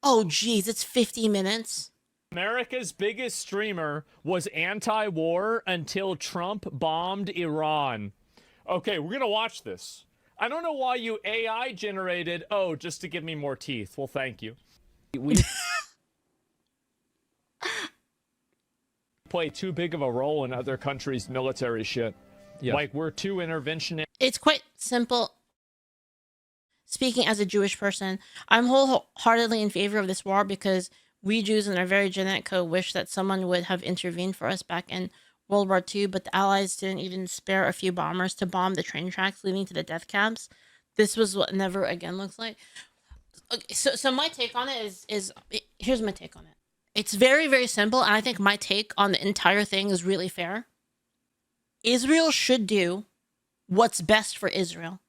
Oh, geez, it's 50 minutes. America's biggest streamer was anti-war until Trump bombed Iran. Okay, we're gonna watch this. I don't know why you AI generated, oh, just to give me more teeth. Well, thank you. We play too big of a role in other countries' military shit. Yeah. Like, we're too interventionist. It's quite simple. Speaking as a Jewish person, I'm wholeheartedly in favor of this war because we Jews in our very genetic code wish that someone would have intervened for us back in World War II, but the Allies didn't even spare a few bombers to bomb the train tracks leading to the death camps. This was what never again looks like. Okay, so my take on it is here's my take on it. It's very, very simple, and I think my take on the entire thing is really fair. Israel should do what's best for Israel.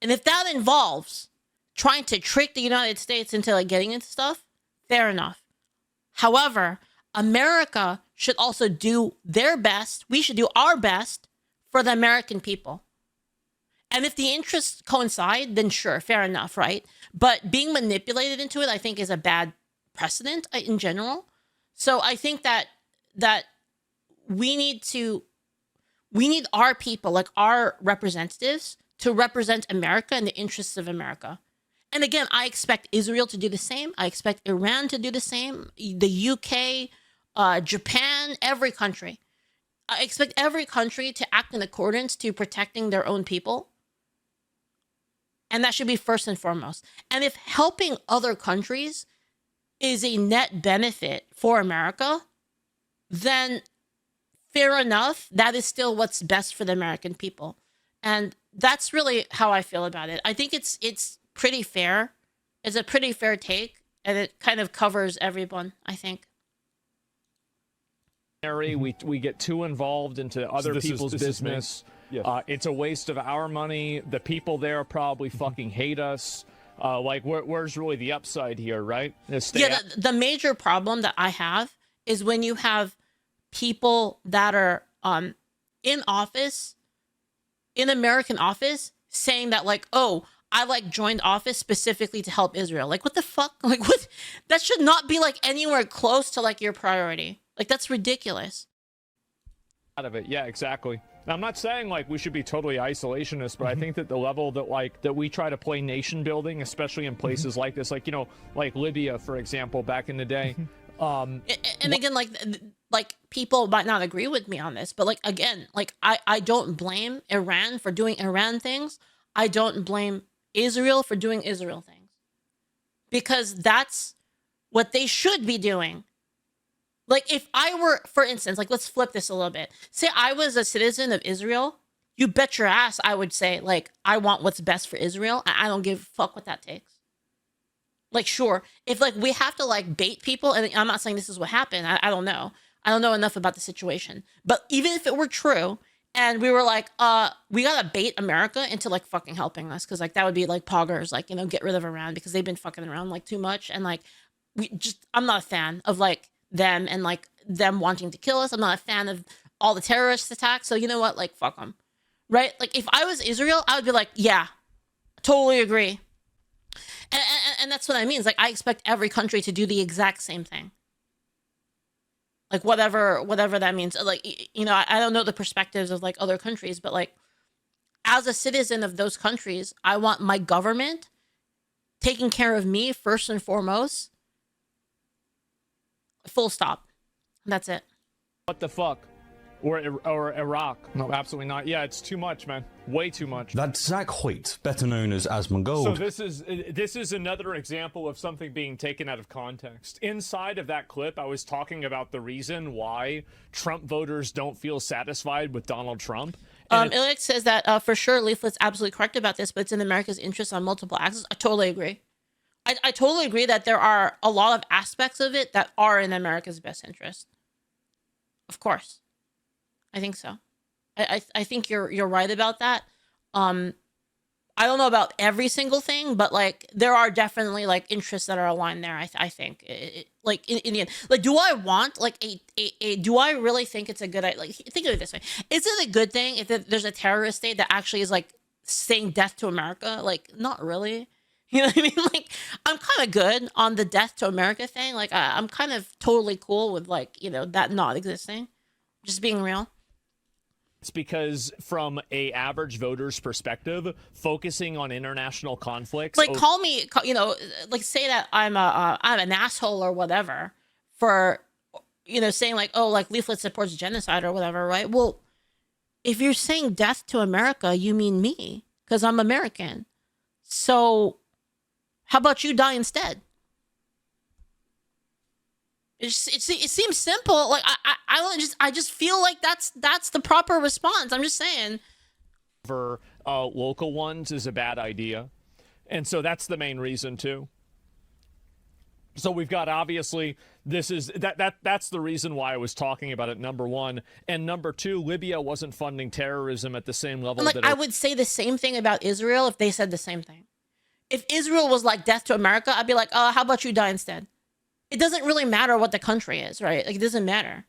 And if that involves trying to trick the United States into like getting into stuff, fair enough. However, America should also do their best. We should do our best for the American people. And if the interests coincide, then sure, fair enough, right? But being manipulated into it, I think, is a bad precedent in general. So I think that we need our people, like our representatives, to represent America and the interests of America. And again, I expect Israel to do the same. I expect Iran to do the same. The UK, Japan, every country. I expect every country to act in accordance to protecting their own people. And that should be first and foremost. And if helping other countries is a net benefit for America, then fair enough. That is still what's best for the American people. And that's really how I feel about it. I think it's pretty fair. It's a pretty fair take, and it kind of covers everyone, I think. We get too involved into other people's business. Yes. It's a waste of our money. The people there probably fucking hate us. Like, where's really the upside here, right? The major problem that I have is when you have people that are in office, in American office, saying that like, oh, I like joined office specifically to help Israel. Like, what the fuck? Like, what? That should not be like anywhere close to like your priority. Like, that's ridiculous. Out of it, yeah, exactly. Now, I'm not saying like we should be totally isolationist, but I think that the level that we try to play nation building, especially in places like this, like, you know, like Libya, for example, back in the day. And again, like people might not agree with me on this, but like, again, like I don't blame Iran for doing Iran things. I don't blame Israel for doing Israel things, because that's what they should be doing. Like, if I were, for instance, like, let's flip this a little bit. Say I was a citizen of Israel, you bet your ass I would say, like, I want what's best for Israel, and I don't give a fuck what that takes. Like, sure, if, like, we have to, like, bait people, and I'm not saying this is what happened, I don't know. I don't know enough about the situation. But even if it were true, and we were like, we gotta bait America into, like, fucking helping us, because, like, that would be, like, poggers, like, you know, get rid of Iran, because they've been fucking around, like, too much, and, like, I'm not a fan of, like, them and like them wanting to kill us. I'm not a fan of all the terrorist attacks. So you know what? Like, fuck them. Right? Like, if I was Israel, I would be like, yeah, totally agree. And that's what I mean. It's like, I expect every country to do the exact same thing. Like, whatever that means. Like, you know, I don't know the perspectives of like other countries, but like, as a citizen of those countries, I want my government taking care of me first and foremost. Full stop. That's it. What the fuck? Or Iraq? No, absolutely not. Yeah, it's too much, man. Way too much. That's Zach Hoyt, better known as Asmongold. So this is another example of something being taken out of context. Inside of that clip, I was talking about the reason why Trump voters don't feel satisfied with Donald Trump. Illich says that for sure Leaflit's absolutely correct about this, but it's in America's interest on multiple axes. I totally agree. I totally agree that there are a lot of aspects of it that are in America's best interest. Of course. I think so. I think you're right about that. I don't know about every single thing, but like there are definitely like interests that are aligned there. I think like in the end, like, do I want like do I really think it's a good idea? Like, think of it this way: is it a good thing if there's a terrorist state that actually is like saying death to America? Like, not really. You know what I mean? Like, I'm kind of good on the death to America thing. Like, I'm kind of totally cool with, like, you know, that not existing. Just being real. It's because from a average voter's perspective, focusing on international conflicts, Like, call me, you know, like, say that I'm an asshole or whatever for, you know, saying like, oh, like Leaflit supports genocide or whatever, right? Well, if you're saying death to America, you mean me because I'm American. So how about you die instead? It seems simple. Like I just feel like that's the proper response. I'm just saying. for local ones is a bad idea, and so that's the main reason too. So we've got, obviously, that's the reason why I was talking about it, number one. And number two, Libya wasn't funding terrorism at the same level. Like, that I would say the same thing about Israel if they said the same thing. If Israel was like death to America, I'd be like, how about you die instead? It doesn't really matter what the country is, right? Like, it doesn't matter.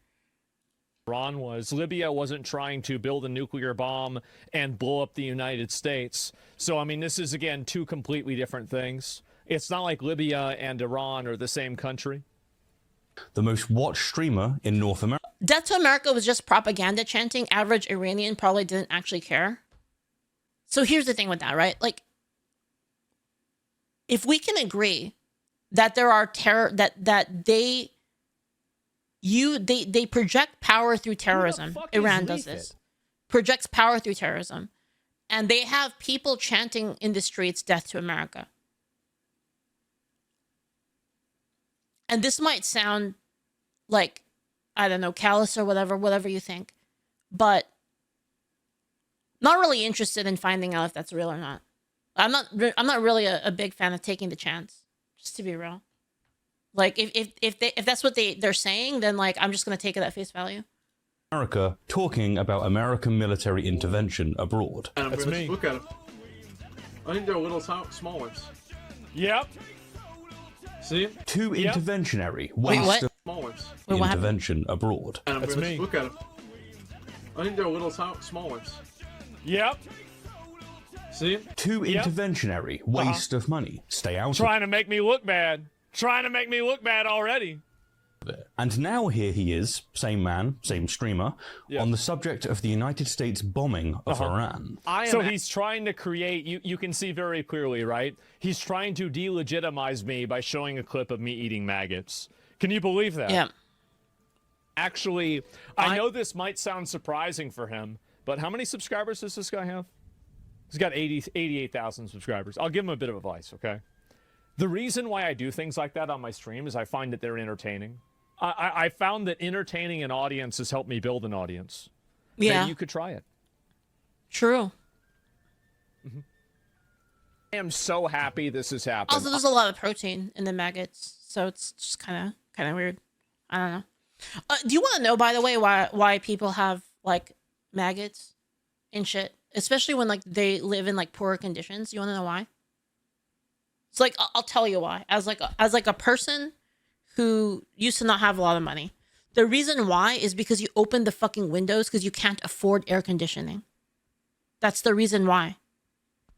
Iran was. Libya wasn't trying to build a nuclear bomb and blow up the United States. So, I mean, this is, again, two completely different things. It's not like Libya and Iran are the same country. The most watched streamer in North America. Death to America was just propaganda chanting. Average Iranian probably didn't actually care. So here's the thing with that, right? Like, if we can agree that there are they project power through terrorism. Iran does this. Projects power through terrorism. And they have people chanting in the streets, death to America. And this might sound like, I don't know, callous or whatever you think. But not really interested in finding out if that's real or not. I'm not really a big fan of taking the chance, just to be real. Like, if that's what they're saying, then, like, I'm just going to take it at face value. America talking about American military intervention abroad. That's me. Look at them. I think they're little small ones. Yep. See? Too Yep. interventionary. Wait, what? Small ones. Wait, what happened? Intervention abroad. That's me. Look at them. I think they're little small ones. Yep. See? Too Yep. interventionary. Waste of money. Stay out Trying to make me look bad. Trying to make me look bad already. of it. And now here he is, same man, same streamer, Yeah. on the subject of the United States bombing of Iran. So he's trying to create, you can see very clearly, right? He's trying to delegitimize me by showing a clip of me eating maggots. Can you believe that? Yeah. Actually, I know this might sound surprising for him, but how many subscribers does this guy have? He's got 88,000 subscribers. I'll give him a bit of advice, okay? The reason why I do things like that on my stream is I find that they're entertaining. I found that entertaining an audience has helped me build an audience. Yeah. Maybe you could try it. True. I am so happy this has happened. Also, there's a lot of protein in the maggots, so it's just kind of weird. I don't know. Do you want to know, by the way, why people have like maggots and shit, especially when like they live in like poorer conditions? You want to know why? It's like I'll tell you why. As a person who used to not have a lot of money, the reason why is because you open the fucking windows because you can't afford air conditioning. That's the reason why.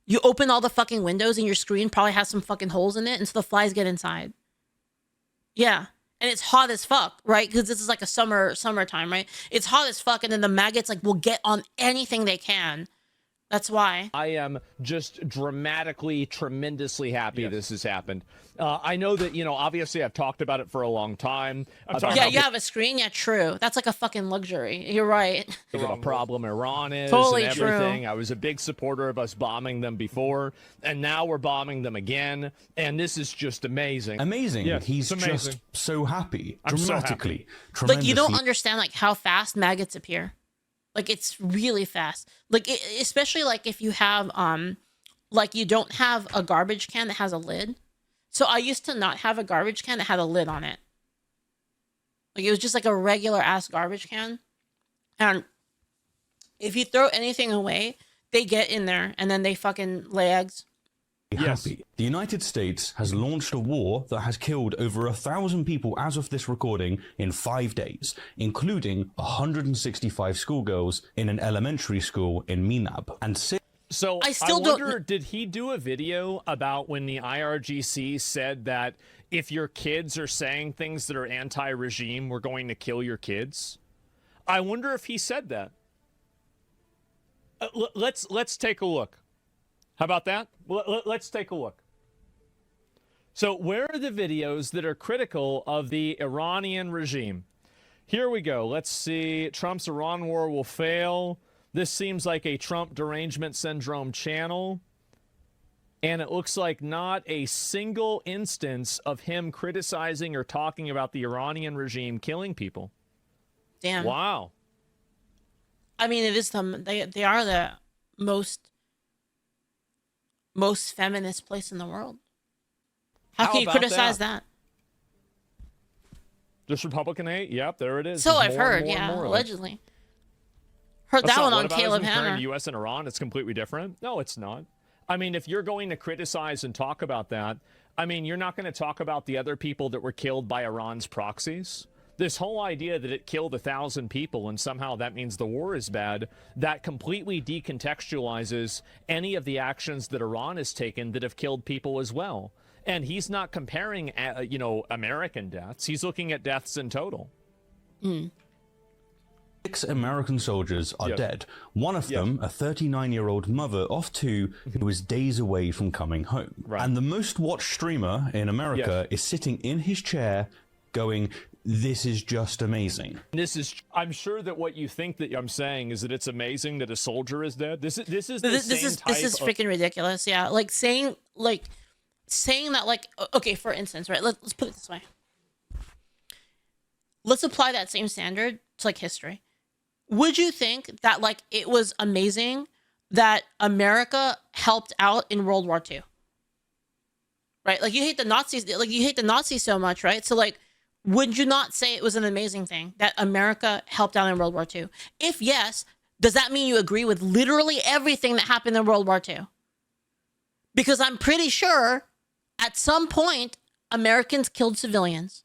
You open all the fucking windows and your screen probably has some fucking holes in it, and so the flies get inside. Yeah. And it's hot as fuck, right? Because this is like a summertime, right? It's hot as fuck, and then the maggots like will get on anything they can. That's why. I am just dramatically, tremendously happy this has happened. I know that, obviously I've talked about it for a long time. Yeah, you have a screen? Yeah, true. That's like a fucking luxury. You're right. Big of a problem Iran is Totally and true. everything. I was a big supporter of us bombing them before, and now we're bombing them again, and this is just amazing. Amazing. Yeah, He's it's amazing. just so happy. I'm so happy. Dramatically. Like, you don't tremendously understand like how fast maggots appear. Like, it's really fast. Like, especially like if you have like you don't have a garbage can that has a lid. So I used to not have a garbage can that had a lid on it. Like, it was just like a regular ass garbage can. And if you throw anything away, they get in there and then they fucking lay eggs. Yes. happy. The United States has launched a war that has killed over 1,000 people as of this recording in 5 days, including 165 schoolgirls in an elementary school in Minab. And So I still don't wonder, did he do a video about when the IRGC said that if your kids are saying things that are anti-regime, we're going to kill your kids? I wonder if he said that. Let's take a look. How about that? Let's take a look. So where are the videos that are critical of the Iranian regime? Here we go. Let's see. Trump's Iran war will fail. This seems like a Trump derangement syndrome channel. And it looks like not a single instance of him criticizing or talking about the Iranian regime killing people. Damn. Wow. I mean, it is they are the most feminist place in the world. How can you about criticize that? Just Republican hate? Yep, there it is. So There's I've more and heard, more and yeah, more of it. allegedly. Heard That's that not one on what about Caleb comparing Hammer. the U.S. and Iran. It's completely different. No, it's not. I mean, if you're going to criticize and talk about that, I mean, you're not going to talk about the other people that were killed by Iran's proxies. This whole idea that it killed 1,000 people and somehow that means the war is bad, that completely decontextualizes any of the actions that Iran has taken that have killed people as well. And he's not comparing, American deaths. He's looking at deaths in total. 6 American soldiers are Yes. dead. One of them, a 39-year-old mother of 2, who is days away from coming home. Right. And the most watched streamer in America is sitting in his chair going, "This is just amazing." I'm sure that what you think that I'm saying is that it's amazing that a soldier is dead. This is freaking ridiculous. Yeah, like saying that, like, okay, for instance, right? Let's put it this way. Let's apply that same standard to like history. Would you think that like it was amazing that America helped out in World War II? Right? Like you hate the Nazis so much, right? So like, would you not say it was an amazing thing that America helped out in World War II? If yes, does that mean you agree with literally everything that happened in World War II? Because I'm pretty sure at some point Americans killed civilians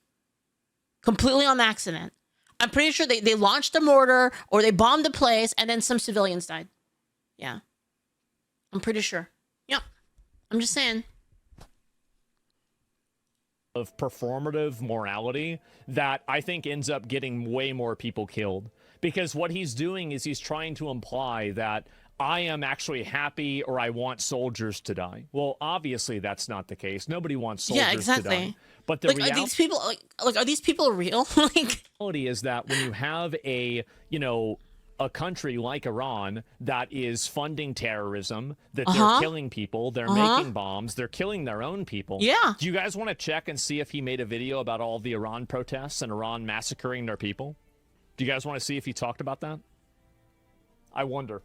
completely on accident. I'm pretty sure they launched a mortar or they bombed a place and then some civilians died. Yeah. I'm pretty sure. Yep. I'm just saying. of performative morality that I think ends up getting way more people killed. Because what he's doing is he's trying to imply that I am actually happy or I want soldiers to die. Well, obviously that's not the case. Nobody wants soldiers to die. But the are these people are these people real? Like, reality is that when you have a country like Iran that is funding terrorism, that they're killing people, they're making bombs, they're killing their own people. Yeah. Do you guys want to check and see if he made a video about all the Iran protests and Iran massacring their people? Do you guys want to see if he talked about that? I wonder.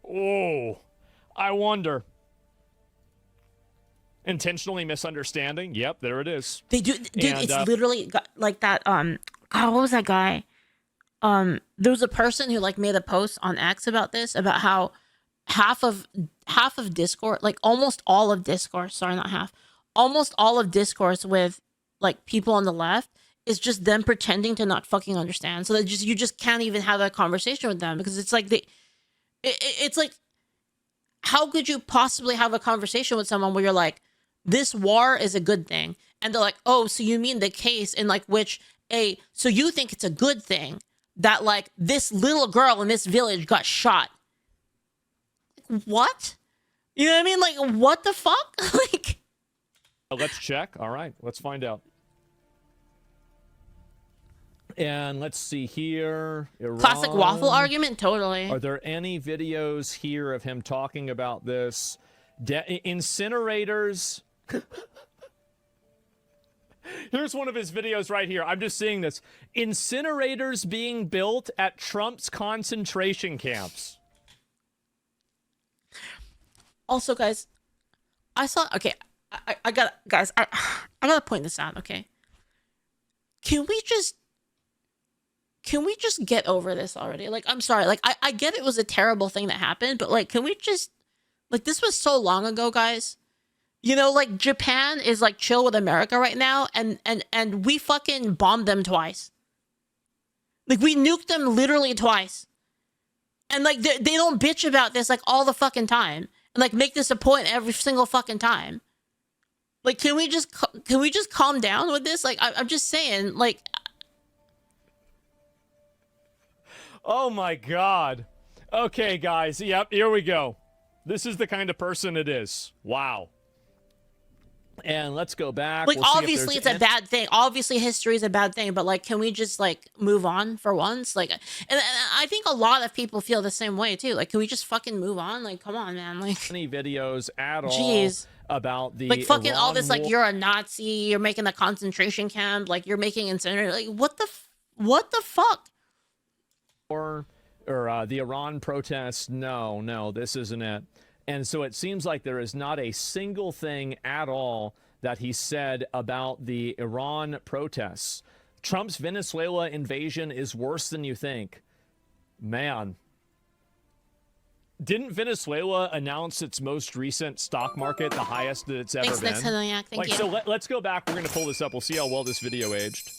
Oh, I wonder. Intentionally misunderstanding? Yep, there it is. they do, dude. And, it's literally like that. God, what was that guy? There was a person who like made a post on X about this, about how half of discourse, like almost all of discourse, sorry, not half, almost all of discourse with like people on the left is just them pretending to not fucking understand. So that you just can't even have a conversation with them because it's like it's like, how could you possibly have a conversation with someone where you're like, this war is a good thing, and they're like, oh, so you mean the case in like which so you think it's a good thing that like this little girl in this village got shot? What? You know what I mean? Like, what the fuck? Like, let's check. All right, let's find out. And let's see here. Iran. Classic waffle argument, totally. Are there any videos here of him talking about this? Incinerators. Here's one of his videos right here. I'm just seeing this. Incinerators being built at Trump's concentration camps. Also, guys, I saw. Okay, I got, guys. I gotta point this out. Okay, can we just get over this already? Like, I'm sorry. Like, I get it was a terrible thing that happened, but like, can we just, like, this was so long ago, guys. You know, like, Japan is like chill with America right now, and we fucking bombed them twice. Like, we nuked them literally twice. And like they don't bitch about this like all the fucking time and like make this a point every single fucking time. Like, can we just calm down with this? Like, I'm just saying, like. Oh my God. Okay, guys. Yep, here we go. This is the kind of person it is. Wow. And let's go back. Like, We'll see if obviously, there's it's a bad thing. Obviously, history is a bad thing. But like, can we just like move on for once? Like, and I think a lot of people feel the same way too. Like, can we just fucking move on? Like, come on, man. Like, any videos at all jeez. About the like fucking all this Iran like you're a Nazi, you're making a concentration camp, like you're making incinerator. Like, what the fuck? Or the Iran protests. No, this isn't it. And so it seems like there is not a single thing at all that he said about the Iran protests. Trump's Venezuela invasion is worse than you think. Man. Didn't Venezuela announce its most recent stock market, the highest that it's ever been? Thanks, Thank you. So let's go back. We're going to pull this up. We'll see how well this video aged.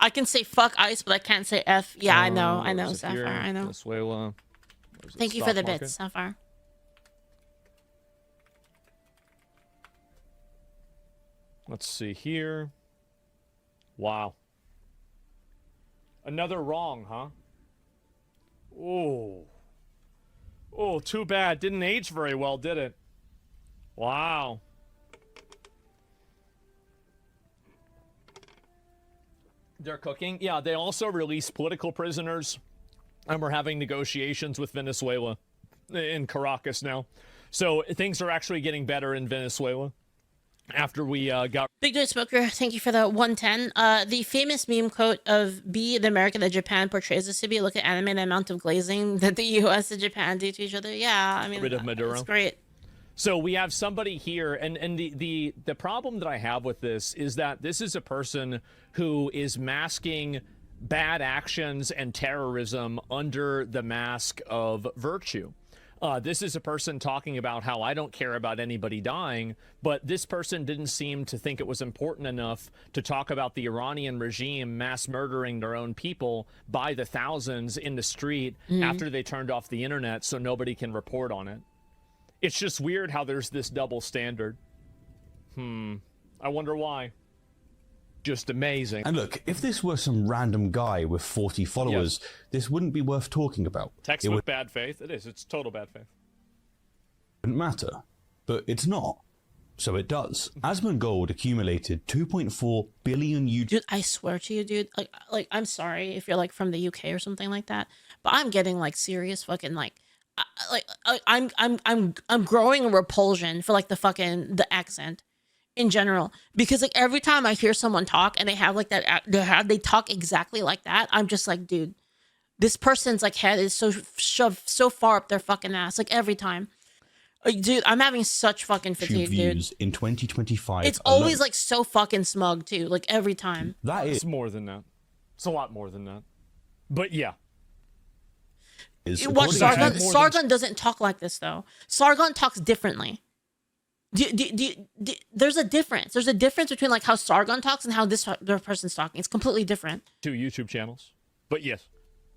I can say fuck ICE, but I can't say F. Yeah, I know, Sapphire. I know. Venezuela. Thank you for the bits, Sapphire. Let's see here. Wow. Another wrong, huh? Oh, too bad. Didn't age very well, did it? Wow. They're cooking. Yeah, they also released political prisoners, and we're having negotiations with Venezuela in Caracas now. So things are actually getting better in Venezuela after we got... Big Dude Smoker, thank you for the 110. The famous meme quote of be the America that Japan portrays us to be, look at anime the amount of glazing that the US and Japan do to each other. Yeah, I mean, rid of Maduro. It's great. So we have somebody here, and the problem that I have with this is that this is a person who is masking bad actions and terrorism under the mask of virtue. This is a person talking about how I don't care about anybody dying, but this person didn't seem to think it was important enough to talk about the Iranian regime mass murdering their own people by the thousands in the street after they turned off the internet so nobody can report on it. It's just weird how there's this double standard. I wonder why. Just amazing. And look, if this were some random guy with 40 followers, this wouldn't be worth talking about. Textbook bad faith. It is. It's total bad faith. It wouldn't matter. But it's not. So it does. Asmongold accumulated 2.4 billion YouTube... Dude, I swear to you, dude. Like, I'm sorry if you're like from the UK or something like that, but I'm getting like serious fucking like I'm growing a repulsion for like the accent in general, because like every time I hear someone talk and they have like that they talk exactly like that, I'm just like, dude, this person's like head is so shoved so far up their fucking ass, like every time. Like, dude, I'm having such fucking fatigue, views dude. In 2025 it's always like so fucking smug too, like every time. That is it's more than that. It's a lot more than that. But yeah. Watch Sargon. Sargon doesn't talk like this though. Sargon talks differently. There's a difference. There's a difference between like how Sargon talks and how this person's talking. It's completely different. 2 YouTube channels. But yes.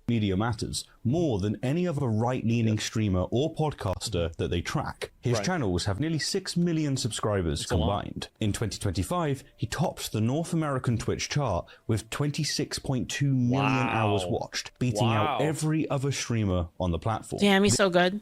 Media matters more than any other right-leaning streamer or podcaster that they track. His channels have nearly 6 million subscribers combined. In 2025, he topped the North American Twitch chart with 26.2 million hours watched, beating out every other streamer on the platform. Damn, he's so good.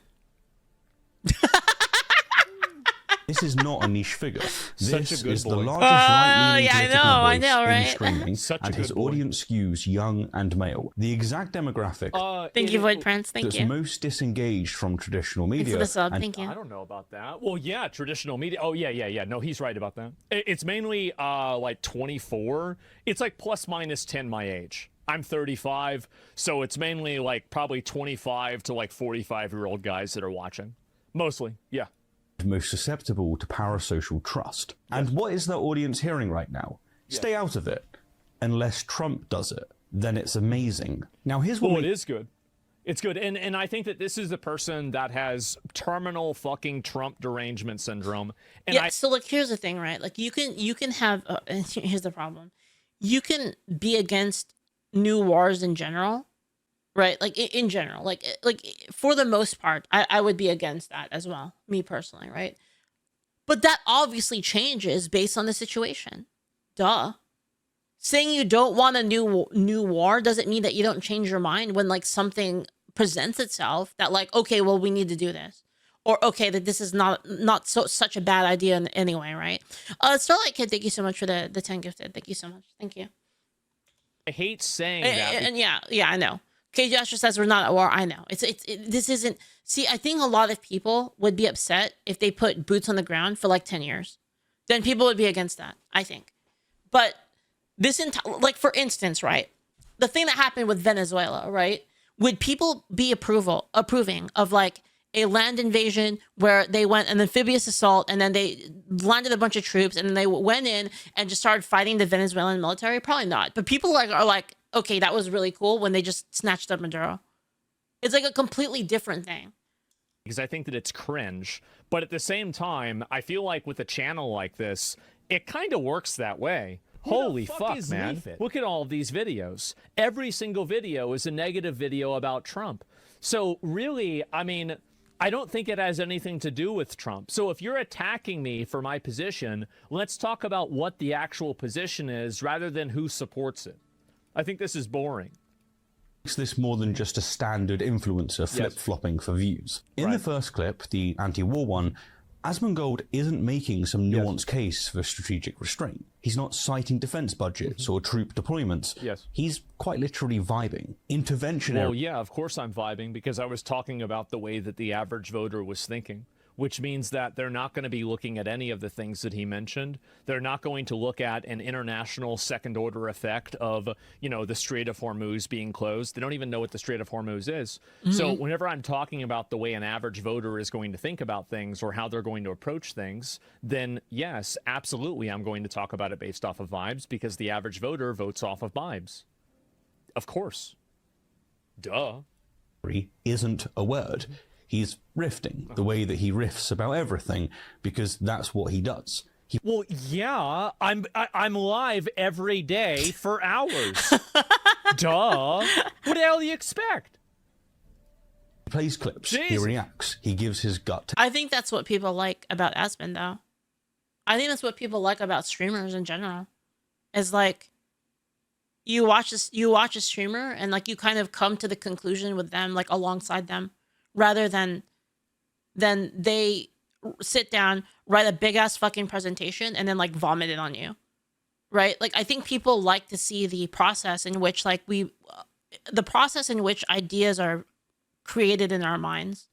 This is not a niche figure. Such This a good is boy. the largest right-leaning I know, voice right? in streaming, Such a and his good boy. audience skews young and male. The exact demographic Thank you, Void Prince. Thank that's you. most disengaged from traditional Thanks media. for the sub. and Thank you. I don't know about that. Well, yeah, traditional media. Oh, yeah. No, he's right about that. It's mainly like 24. It's like plus minus 10 my age. I'm 35, so it's mainly like probably 25 to like 45-year-old guys that are watching. Mostly, yeah. most susceptible to parasocial trust. And what is the audience hearing right now? Stay out of it. Unless Trump does it, then it's amazing. Now here's what it is good. It's good. And I think that this is a person that has terminal fucking Trump derangement syndrome. And so like here's the thing, right? Like you can have here's the problem. You can be against new wars in general, right? Like in general, like for the most part, I would be against that as well, me personally, right? But that obviously changes based on the situation. Duh. Saying you don't want a new war doesn't mean that you don't change your mind when like something presents itself that like, okay, well, we need to do this, or okay, that this is not such a bad idea anyway, right? Starlight Kid, thank you so much for the 10 gifted. Thank you so much. Thank you. I hate saying that. And yeah, I know. KJ Asher says we're not at war. I know. This isn't. See, I think a lot of people would be upset if they put boots on the ground for like 10 years. Then people would be against that, I think. But this like for instance, right? The thing that happened with Venezuela, right? Would people be approving of like a land invasion where they went an amphibious assault and then they landed a bunch of troops and then they went in and just started fighting the Venezuelan military? Probably not. But people are like, okay, that was really cool when they just snatched up Maduro. It's like a completely different thing. Because I think that it's cringe. But at the same time, I feel like with a channel like this, it kind of works that way. Holy fuck, man. Leaflit? Look at all of these videos. Every single video is a negative video about Trump. So really, I mean, I don't think it has anything to do with Trump. So if you're attacking me for my position, let's talk about what the actual position is rather than who supports it. I think this is boring. Makes this more than just a standard influencer flip-flopping for views. In the first clip, the anti-war one, Asmongold isn't making some nuanced case for strategic restraint. He's not citing defense budgets or troop deployments. He's quite literally vibing. Interventionary. Well, yeah, of course I'm vibing because I was talking about the way that the average voter was thinking, which means that they're not going to be looking at any of the things that he mentioned. They're not going to look at an international second-order effect of, you know, the Strait of Hormuz being closed. They don't even know what the Strait of Hormuz is. So whenever I'm talking about the way an average voter is going to think about things or how they're going to approach things, then yes, absolutely, I'm going to talk about it based off of vibes because the average voter votes off of vibes. Of course. Duh. Isn't a word. He's riffing the way that he riffs about everything because that's what he does. Well, yeah, I'm live every day for hours. Duh. What the hell do you expect? He plays clips. He reacts. He gives his gut. I think that's what people like about Aspen, though. I think that's what people like about streamers in general. Is like you watch a streamer and like you kind of come to the conclusion with them, like alongside them, rather than they sit down, write a big ass fucking presentation and then like vomit it on you. Right? Like I think people like to see the process in which like the process in which ideas are created in our minds.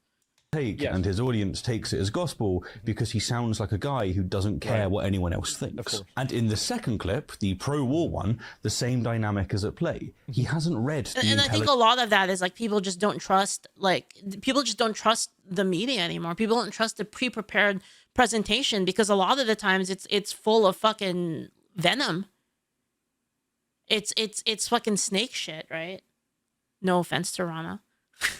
And his audience takes it as gospel because he sounds like a guy who doesn't care what anyone else thinks. And in the second clip, the pro-war one, the same dynamic is at play. He hasn't read the and I think a lot of that is like people just don't trust the media anymore. People don't trust the pre-prepared presentation because a lot of the times it's full of fucking venom. It's fucking snake shit, right? No offense to Rana.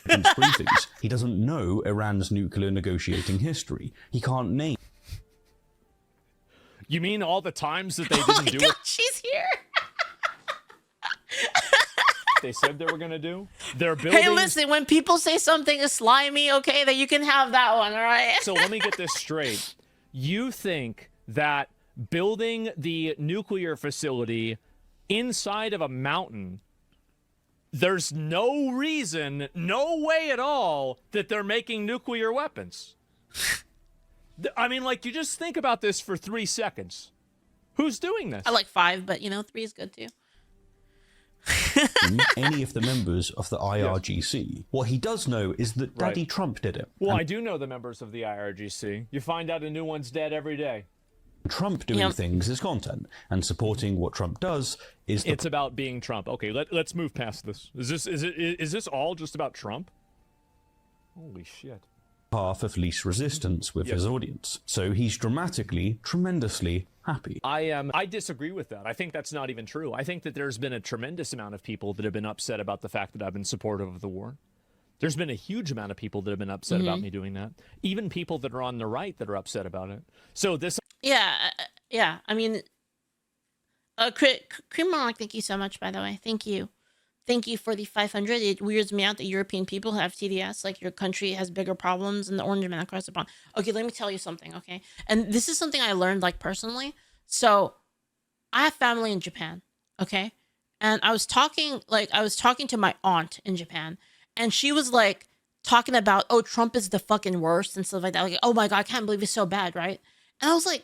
Briefings. He doesn't know Iran's nuclear negotiating history. He can't name. You mean all the times that they didn't do it? She's here. They said they were going to do? They're building... Hey, listen, when people say something is slimy, okay, that you can have that one, all right? So let me get this straight. You think that building the nuclear facility inside of a mountain, there's no reason, no way at all, that they're making nuclear weapons? I mean, like, you just think about this for 3 seconds. Who's doing this? I like 5, but, 3 is good, too. Any of the members of the IRGC. What he does know is that Daddy Trump did it. Well, I do know the members of the IRGC. You find out a new one's dead every day. Trump doing things is content, and supporting what Trump does is... It's about being Trump. Okay, let's move past this. Is this all just about Trump? Holy shit. Path of least resistance with his audience. So he's dramatically, tremendously happy. I disagree with that. I think that's not even true. I think that there's been a tremendous amount of people that have been upset about the fact that I've been supportive of the war. There's been a huge amount of people that have been upset about me doing that. Even people that are on the right that are upset about it. So this... Yeah. I mean, Cream Monarch, thank you so much, by the way. Thank you. Thank you for the 500. It weirds me out that European people have TDS. Like, your country has bigger problems and the orange man across the pond. Okay, let me tell you something, okay? And this is something I learned, like, personally. So, I have family in Japan, okay? And I was talking to my aunt in Japan, and she was, like, talking about, oh, Trump is the fucking worst and stuff like that. Like, oh my God, I can't believe he's so bad, right? And I was like,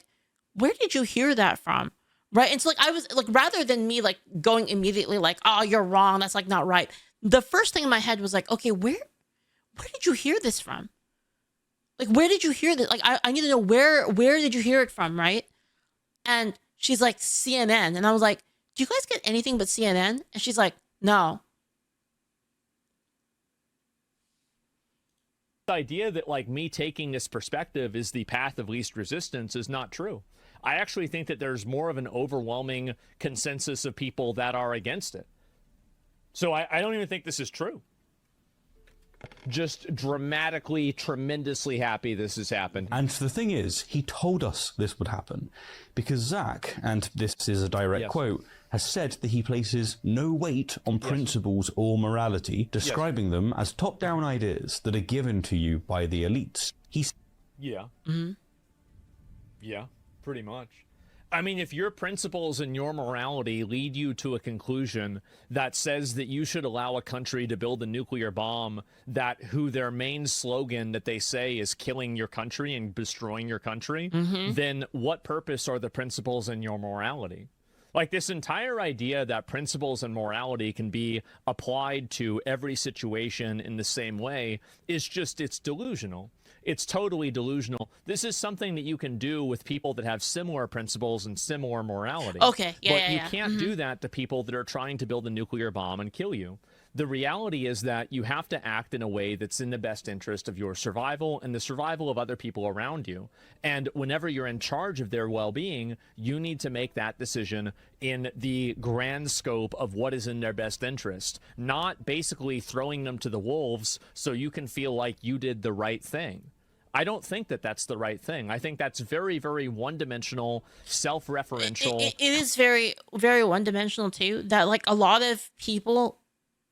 where did you hear that from? Right. And so, like, I was like, rather than me like going immediately like, oh, you're wrong, that's like not right, the first thing in my head was like, okay, where did you hear this from? Like, where did you hear this? Like, I need to know where did you hear it from, right? And she's like, CNN. And I was like, do you guys get anything but CNN? And she's like, no. The idea that like me taking this perspective is the path of least resistance is not true. I actually think that there's more of an overwhelming consensus of people that are against it. So I don't even think this is true. Just dramatically, tremendously happy this has happened. And the thing is, he told us this would happen because Zach, and this is a direct quote, has said that he places no weight on principles or morality, describing them as top-down ideas that are given to you by the elites. Yeah, pretty much. I mean, if your principles and your morality lead you to a conclusion that says that you should allow a country to build a nuclear bomb who their main slogan that they say is killing your country and destroying your country, then what purpose are the principles and your morality? Like, this entire idea that principles and morality can be applied to every situation in the same way is just, it's delusional. It's totally delusional. This is something that you can do with people that have similar principles and similar morality. Okay, But you can't do that to people that are trying to build a nuclear bomb and kill you. The reality is that you have to act in a way that's in the best interest of your survival and the survival of other people around you. And whenever you're in charge of their well-being, you need to make that decision in the grand scope of what is in their best interest, not basically throwing them to the wolves so you can feel like you did the right thing. I don't think that that's the right thing. I think that's very, very one-dimensional, self-referential. It is very, very one-dimensional too. That like a lot of people,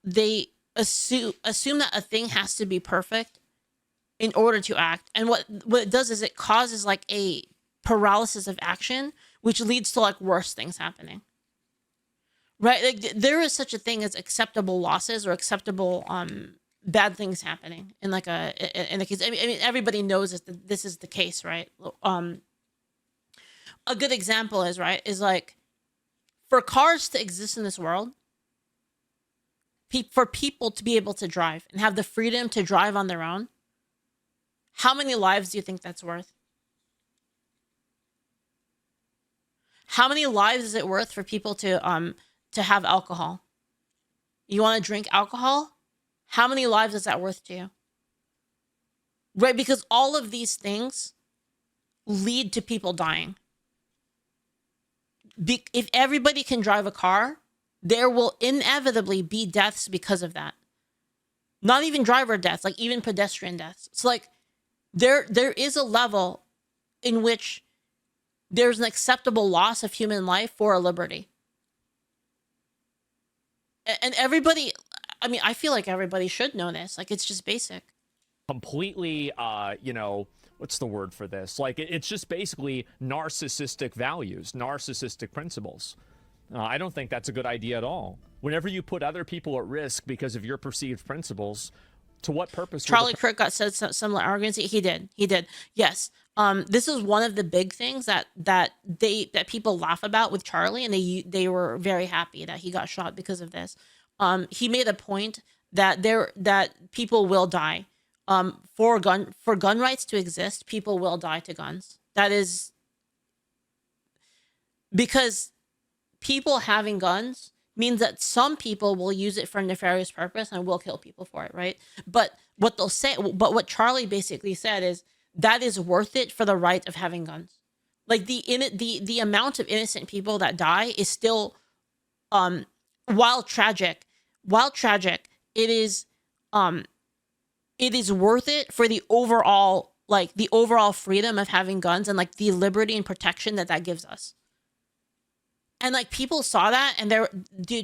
they assume that a thing has to be perfect in order to act, and what it does is it causes like a paralysis of action, which leads to like worse things happening. Right? Like there is such a thing as acceptable losses or acceptable bad things happening in like in the case. I mean everybody knows that this is the case, right? A good example is like for cars to exist in this world, for people to be able to drive and have the freedom to drive on their own, how many lives do you think that's worth? How many lives is it worth for people to have alcohol? You want to drink alcohol? How many lives is that worth to you? Right, because all of these things lead to people dying. If everybody can drive a car, there will inevitably be deaths because of that. Not even driver deaths, like even pedestrian deaths. It's like there is a level in which there's an acceptable loss of human life for a liberty. And everybody, I mean, I feel like everybody should know this. Like, it's just basic. Completely, what's the word for this? Like, it's just basically narcissistic values, narcissistic principles. I don't think that's a good idea at all. Whenever you put other people at risk because of your perceived principles, to what purpose? Charlie Kirk got said similar arrogance. He did. Yes. This is one of the big things that people laugh about with Charlie, and they were very happy that he got shot because of this. He made a point that people will die. For gun rights to exist, people will die to guns. That is because people having guns means that some people will use it for a nefarious purpose and will kill people for it, right? But what Charlie basically said is that is worth it for the right of having guns. Like the amount of innocent people that die is still, while tragic, it is worth it for the overall freedom of having guns and like the liberty and protection that gives us. And like people saw that, and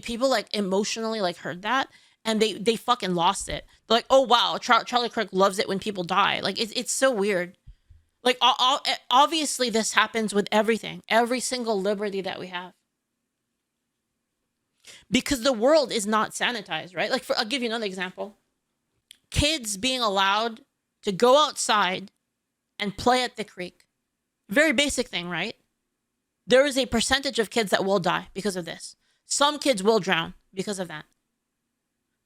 people like emotionally like heard that, and they fucking lost it. They're like, oh wow, Charlie Kirk loves it when people die. Like it's so weird. Like obviously this happens with everything, every single liberty that we have, because the world is not sanitized, right? Like I'll give you another example. Kids being allowed to go outside and play at the creek. Very basic thing, right? There is a percentage of kids that will die because of this. Some kids will drown because of that.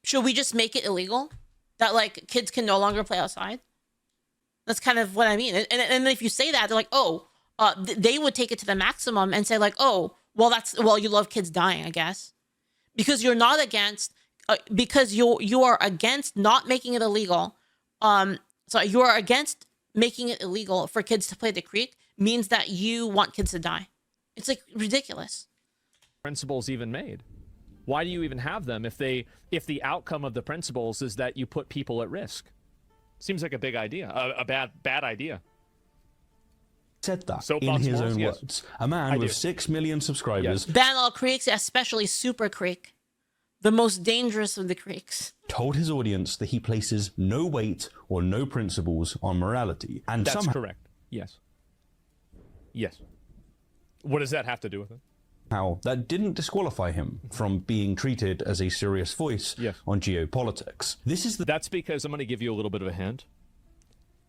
Should we just make it illegal? That like kids can no longer play outside? That's kind of what I mean. And if you say that, they're like, oh, they would take it to the maximum and say like, oh, well, you love kids dying, I guess. Because you're not against, because you are against not making it illegal. So you are against making it illegal for kids to play the creek means that you want kids to die. It's like ridiculous. Principles even made? Why do you even have them if the outcome of the principles is that you put people at risk? Seems like a big idea, a bad idea. Said that Soapbox in his morals, own yes. words. A man with 6 million subscribers Ban all creeks, especially Super Creek, the most dangerous of the creeks. told his audience that he places no weight or no principles on morality. And That's somehow correct. Yes. Yes. What does that have to do with it? that didn't disqualify him from being treated as a serious voice on geopolitics. That's because I'm going to give you a little bit of a hint.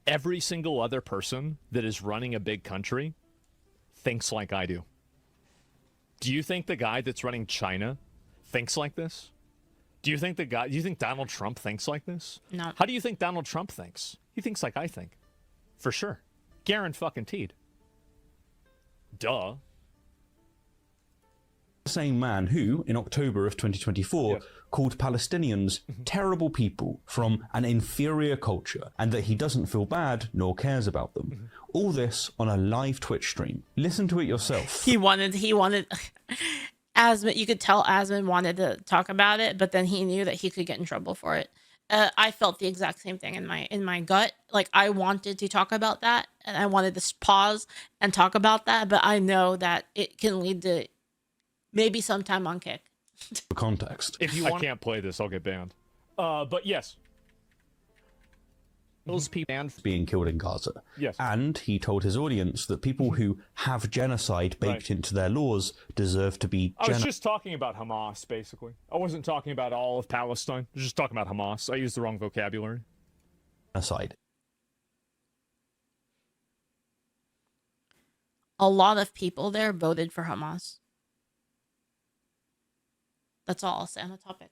Every single other person that is running a big country thinks like I do. Do you think the guy that's running China thinks like this? Do you think Donald Trump thinks like this? No. How do you think Donald Trump thinks? He thinks like I think. For sure. Guaranteed. Duh. The same man who, in October of 2024, called Palestinians terrible people from an inferior culture, and that he doesn't feel bad nor cares about them. All this on a live Twitch stream. Listen to it yourself. He wanted Asmon, you could tell Asmon wanted to talk about it, but then he knew that he could get in trouble for it. I felt the exact same thing in my gut. Like I wanted to talk about that, and I wanted to pause and talk about that, but I know that it can lead to maybe sometime on Kick. For context. I can't play this, I'll get banned. But yes. Those people being killed in Gaza. Yes. And he told his audience that people who have genocide baked into their laws deserve to be I was just talking about Hamas, basically. I wasn't talking about all of Palestine. I was just talking about Hamas. I used the wrong vocabulary. genocide. A lot of people there voted for Hamas. That's all I'll say on the topic.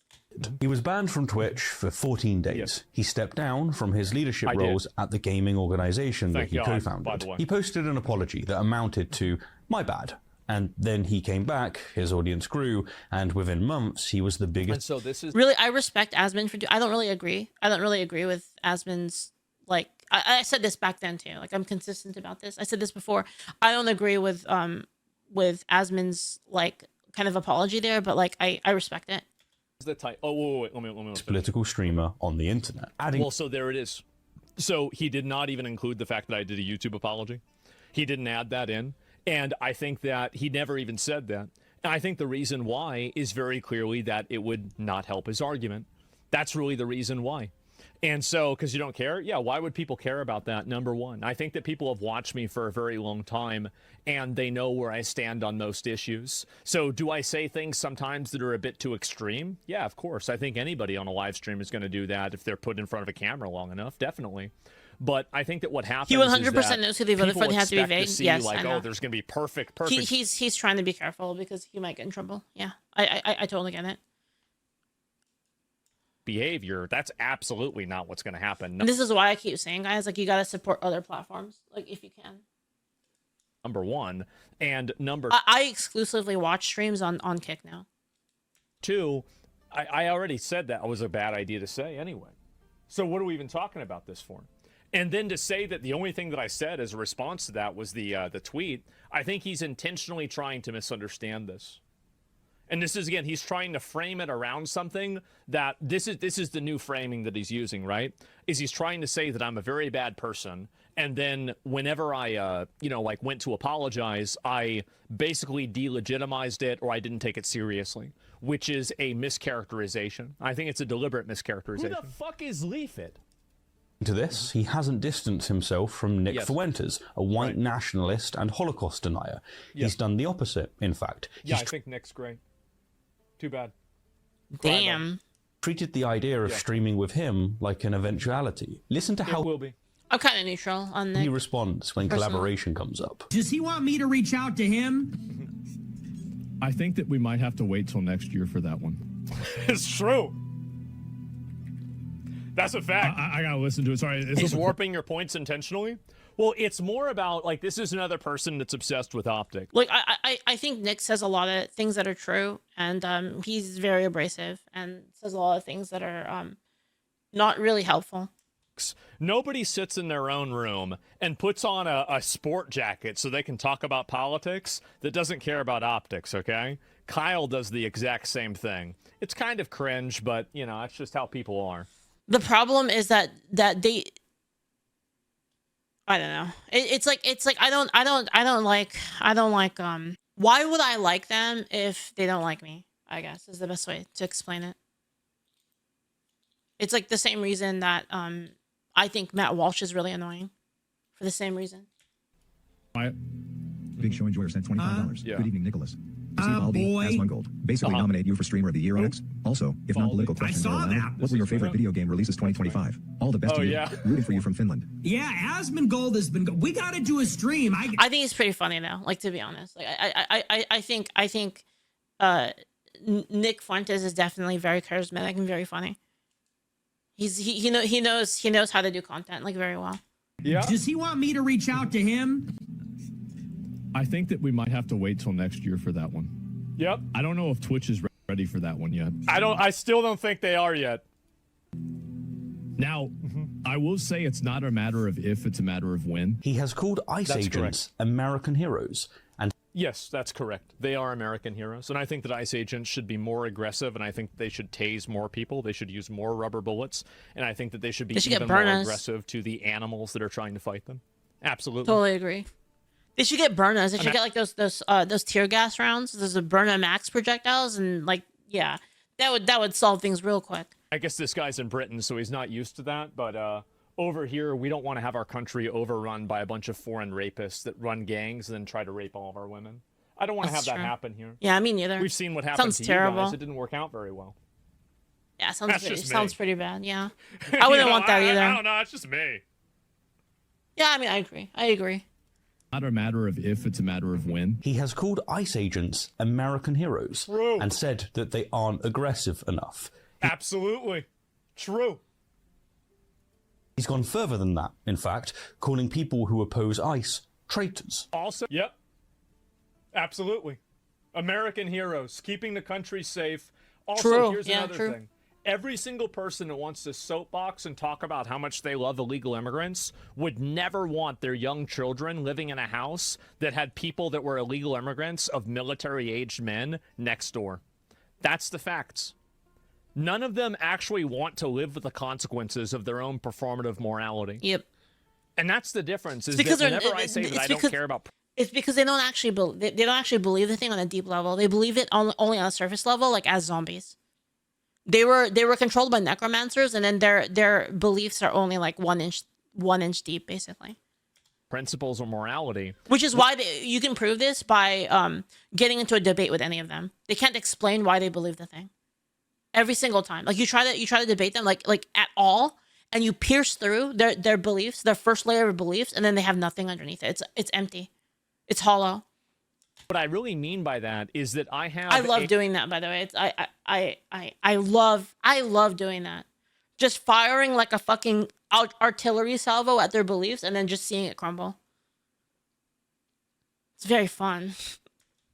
He was banned from Twitch for 14 days. Yes. He stepped down from his leadership roles at the gaming organization that he co-founded. by the way. He posted an apology that amounted to, "My bad." And then he came back, his audience grew, and within months, he was the biggest. And so this is Really, I respect Asmon for I don't really agree. I don't really agree with Asmon's, like, I said this back then too. Like, I'm consistent about this. I said this before. I don't agree with Asmon's, like, kind of apology there, but like I respect it. the type. Oh, wait. Let me political streamer on the internet. Well, so there it is. So he did not even include the fact that I did a YouTube apology. He didn't add that in. And I think that he never even said that. And I think the reason why is very clearly that it would not help his argument. That's really the reason why. And so, because you don't care? Yeah, why would people care about that? Number one, I think that people have watched me for a very long time, and they know where I stand on most issues. So do I say things sometimes that are a bit too extreme? Yeah, of course. I think anybody on a live stream is going to do that if they're put in front of a camera long enough, definitely. But I think that what happens He 100% is that knows who they voted for. They have to be vague. Yes, like, I know. oh, there's going to be perfect. He's trying to be careful because he might get in trouble. Yeah, I totally get it. Behavior, that's absolutely not what's going to happen. And this is why I keep saying, guys, like, you got to support other platforms, like, if you can. Number one. And number I exclusively watch streams on Kick now. two, I already said that was a bad idea to say anyway. So what are we even talking about this for? And then to say that the only thing that I said as a response to that was the tweet, I think he's intentionally trying to misunderstand this. And this is, again, he's trying to frame it around something that this is the new framing that he's using, right? Is he's trying to say that I'm a very bad person And then whenever I, like went to apologize, I basically delegitimized it, or I didn't take it seriously, which is a mischaracterization. I think it's a deliberate mischaracterization. Who the fuck is Leaflit? To this, he hasn't distanced himself from Nick Fuentes, a white nationalist and Holocaust denier. He's done the opposite, in fact. Yeah, I think Nick's great. Too bad. Damn. Treated the idea of streaming with him like an eventuality. Listen to how will be. I'm kind of neutral on Nick. he responds when collaboration comes up. Does he want me to reach out to him? I think that we might have to wait till next year for that one. It's true. That's a fact. I gotta listen to it. Sorry. He's warping your points intentionally? Well, it's more about, like, this is another person that's obsessed with optics. Like, I think Nick says a lot of things that are true, and he's very abrasive and says a lot of things that are not really helpful. Nobody sits in their own room and puts on a sport jacket so they can talk about politics that doesn't care about optics, okay? Kyle does the exact same thing. It's kind of cringe, but, it's just how people are. The problem is that they, I don't know. It's like I don't like why would I like them if they don't like me? I guess is the best way to explain it. It's like the same reason that I think Matt Walsh is really annoying, for the same reason. Big Show Enjoyer sent $25. Yeah. Good evening, Nicholas. Asmongold. Basically nominate you for Streamer of the Year on X. Also, if non-political questions are allowed, what were your favorite video game releases 2025? All the best to you. Rooting for you from Finland. Yeah, Asmongold has been. We got to do a stream. I think he's pretty funny though. Like, to be honest, like I think Nick Fuentes is definitely very charismatic and very funny. He knows how to do content like very well. Yeah. Does he want me to reach out to him? I think that we might have to wait till next year for that one. Yep. I don't know if Twitch is ready for that one yet. I still don't think they are yet. Now, I will say it's not a matter of if, it's a matter of when. He has called ICE agents American heroes. And yes, that's correct. They are American heroes. And I think that ICE agents should be more aggressive, and I think they should tase more people. They should use more rubber bullets. And I think that they should be even more aggressive to the animals that are trying to fight them. Absolutely. Totally agree. They should get Burnas. They should get like those tear gas rounds. There's the Burna Max projectiles, and like, yeah, that would solve things real quick. I guess this guy's in Britain, so he's not used to that. But over here, we don't want to have our country overrun by a bunch of foreign rapists that run gangs and then try to rape all of our women. I don't want to have that happen here. Yeah, me neither. We've seen what happened to you guys. It didn't work out very well. Yeah, sounds pretty bad. Yeah, I wouldn't want that either. I don't know. It's just me. Yeah, I mean, I agree. Not a matter of if, it's a matter of when. He has called ICE agents American heroes and said that they aren't aggressive enough. Absolutely. True. He's gone further than that, in fact, calling people who oppose ICE traitors. Also, yep. Absolutely. American heroes, keeping the country safe. Also, here's another thing. Every single person that wants to soapbox and talk about how much they love illegal immigrants would never want their young children living in a house that had people that were illegal immigrants of military-aged men next door. That's the facts. None of them actually want to live with the consequences of their own performative morality. Yep. And that's the difference. Is because that whenever I say that I don't care about... It's because they don't actually believe the thing on a deep level. They believe it only on a surface level, like as zombies. They were controlled by necromancers, and then their beliefs are only like one inch deep, basically. Principles or morality. Which is why you can prove this by getting into a debate with any of them. They can't explain why they believe the thing. Every single time, like you try to debate them like at all, and you pierce through their beliefs, their first layer of beliefs, and then they have nothing underneath it. It's empty. It's hollow. What I really mean by that is that I love doing that, by the way. I love doing that. Just firing like a fucking artillery salvo at their beliefs and then just seeing it crumble. It's very fun.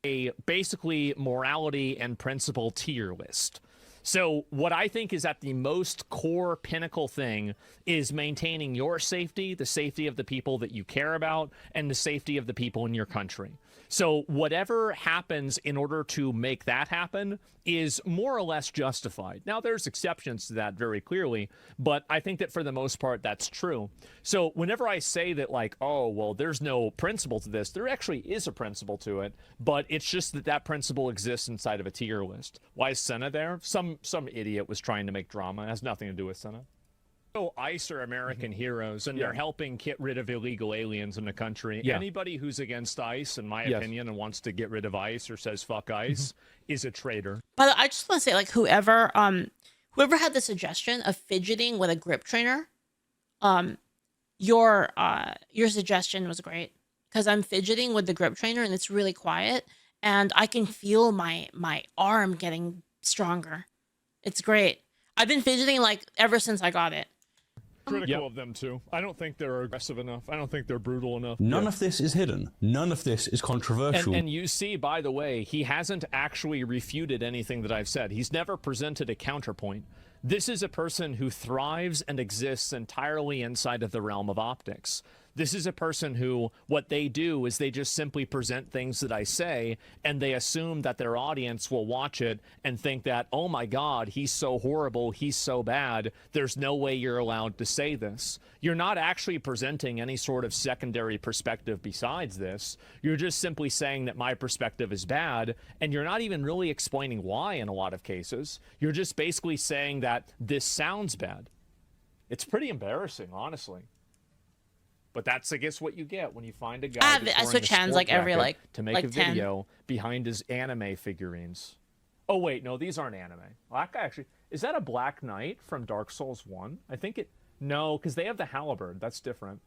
A basically morality and principle tier list. So what I think is at the most core pinnacle thing is maintaining your safety, the safety of the people that you care about, and the safety of the people in your country. So whatever happens in order to make that happen is more or less justified. Now, there's exceptions to that very clearly, but I think that for the most part, that's true. So whenever I say that, like, oh, well, there's no principle to this, there actually is a principle to it, but it's just that that principle exists inside of a tier list. Why is Senna there? Some idiot was trying to make drama. It has nothing to do with Senna. So ICE are American heroes, and they're helping get rid of illegal aliens in the country. Anybody who's against ICE, in my opinion, and wants to get rid of ICE or says fuck ICE is a traitor. But I just want to say, like, whoever had the suggestion of fidgeting with a grip trainer, your suggestion was great, because I'm fidgeting with the grip trainer and it's really quiet, and I can feel my arm getting stronger. It's great. I've been fidgeting like ever since I got it. Critical of them too. I don't think they're aggressive enough. I don't think they're brutal enough. None of this is hidden. None of this is controversial. And you see, by the way, he hasn't actually refuted anything that I've said. He's never presented a counterpoint. This is a person who thrives and exists entirely inside of the realm of optics. This is a person who, what they do is they just simply present things that I say, and they assume that their audience will watch it and think that, oh my God, he's so horrible, he's so bad, there's no way you're allowed to say this. You're not actually presenting any sort of secondary perspective besides this. You're just simply saying that my perspective is bad, and you're not even really explaining why in a lot of cases. You're just basically saying that this sounds bad. It's pretty embarrassing, honestly. But that's, I guess, what you get when you find a guy I switch hands like every to make a video behind his anime figurines. Oh wait, no, these aren't anime. Well, that guy actually, is that a Black Knight from Dark Souls 1? I think it. No, because they have the halberd. That's different.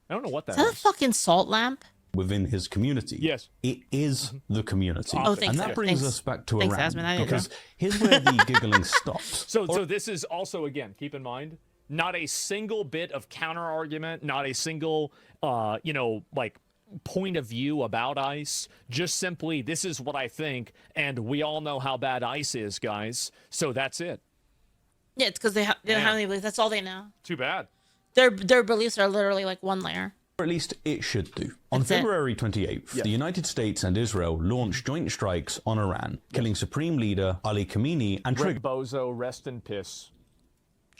I don't know what that is. Is that a fucking salt lamp? Within his community. Yes. It is the community. Oh, thanks. And that brings us back to Thanks, Iran. Asmon, Because here's where the giggling stops. So this is also, again, keep in mind, not a single bit of counter argument, not a single, like point of view about ICE. Just simply, this is what I think, and we all know how bad ICE is, guys. So that's it. Yeah, it's because they don't have any beliefs. That's all they know. Too bad. Their beliefs are literally like one layer. Or at least it should do. On February 28th, the United States and Israel launched joint strikes on Iran, killing Supreme Leader Ali Khamenei and Rick Bozo, rest in piss.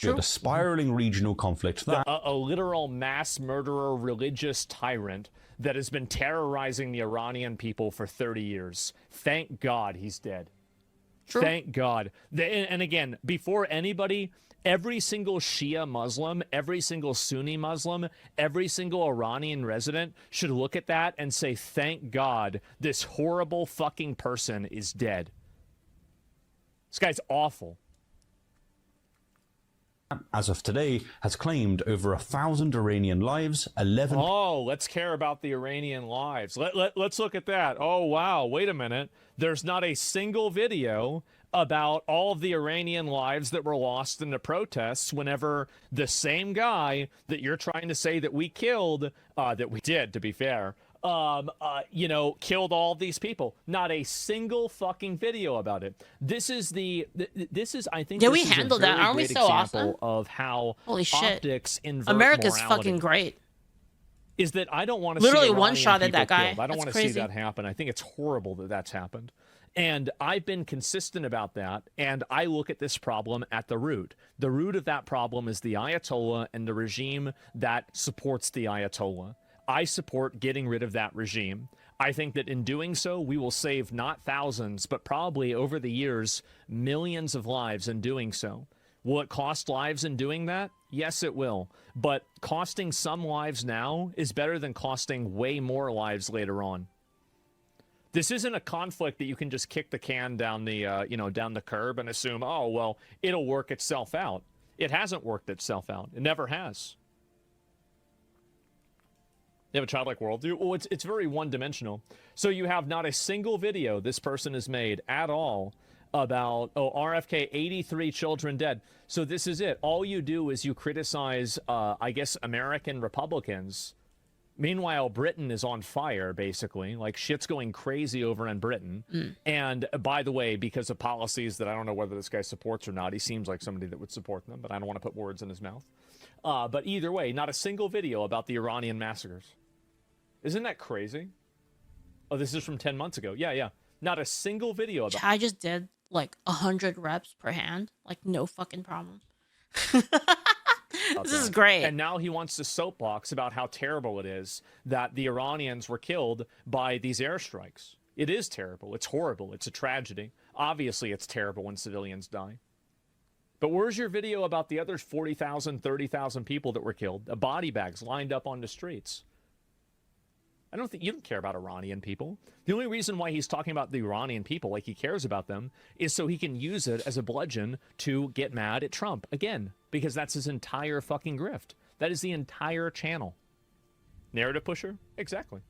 A spiraling regional conflict that a literal mass murderer religious tyrant that has been terrorizing the Iranian people for 30 years. Thank God he's dead. True. Thank God. And again, before anybody, every single Shia Muslim, every single Sunni Muslim, every single Iranian resident should look at that and say, thank God this horrible fucking person is dead. This guy's awful. As of today, has claimed over 1,000 Iranian lives, 11... Oh, let's care about the Iranian lives. Let's look at that. Oh, wow, wait a minute. There's not a single video about all of the Iranian lives that were lost in the protests whenever the same guy that you're trying to say that we killed, that we did, to be fair, killed all these people. Not a single fucking video about it. This is I think. Yeah, we handled that. Aren't we so awesome? Of how holy shit, optics invert America's morality. Fucking great. Is that I don't want to literally see one shot at that guy. Killed. I don't want to see that happen. I think it's horrible that that's happened. And I've been consistent about that, and I look at this problem at the root. The root of that problem is the Ayatollah and the regime that supports the Ayatollah. I support getting rid of that regime. I think that in doing so, we will save not thousands, but probably over the years, millions of lives in doing so. Will it cost lives in doing that? Yes, it will. But costing some lives now is better than costing way more lives later on. This isn't a conflict that you can just kick the can down the, down the curb and assume, oh, well, it'll work itself out. It hasn't worked itself out. It never has. You have a childlike worldview? Well, it's very one-dimensional. So you have not a single video this person has made at all about, RFK, 83 children dead. So this is it. All you do is you criticize, I guess, American Republicans. Meanwhile, Britain is on fire, basically. Like, shit's going crazy over in Britain. And, by the way, because of policies that I don't know whether this guy supports or not, he seems like somebody that would support them, but I don't want to put words in his mouth. But either way, not a single video about the Iranian massacres. Isn't that crazy? Oh, this is from 10 months ago. Yeah. Not a single video about. I just did like 100 reps per hand, like no fucking problem. This is great. And now he wants to soapbox about how terrible it is that the Iranians were killed by these airstrikes. It is terrible. It's horrible. It's a tragedy. Obviously, it's terrible when civilians die. But where's your video about the other 40,000, 30,000 people that were killed? The body bags lined up on the streets. I don't think you don't care about Iranian people. The only reason why he's talking about the Iranian people, like he cares about them, is so he can use it as a bludgeon to get mad at Trump again, because that's his entire fucking grift. That is the entire channel. Narrative pusher? Exactly.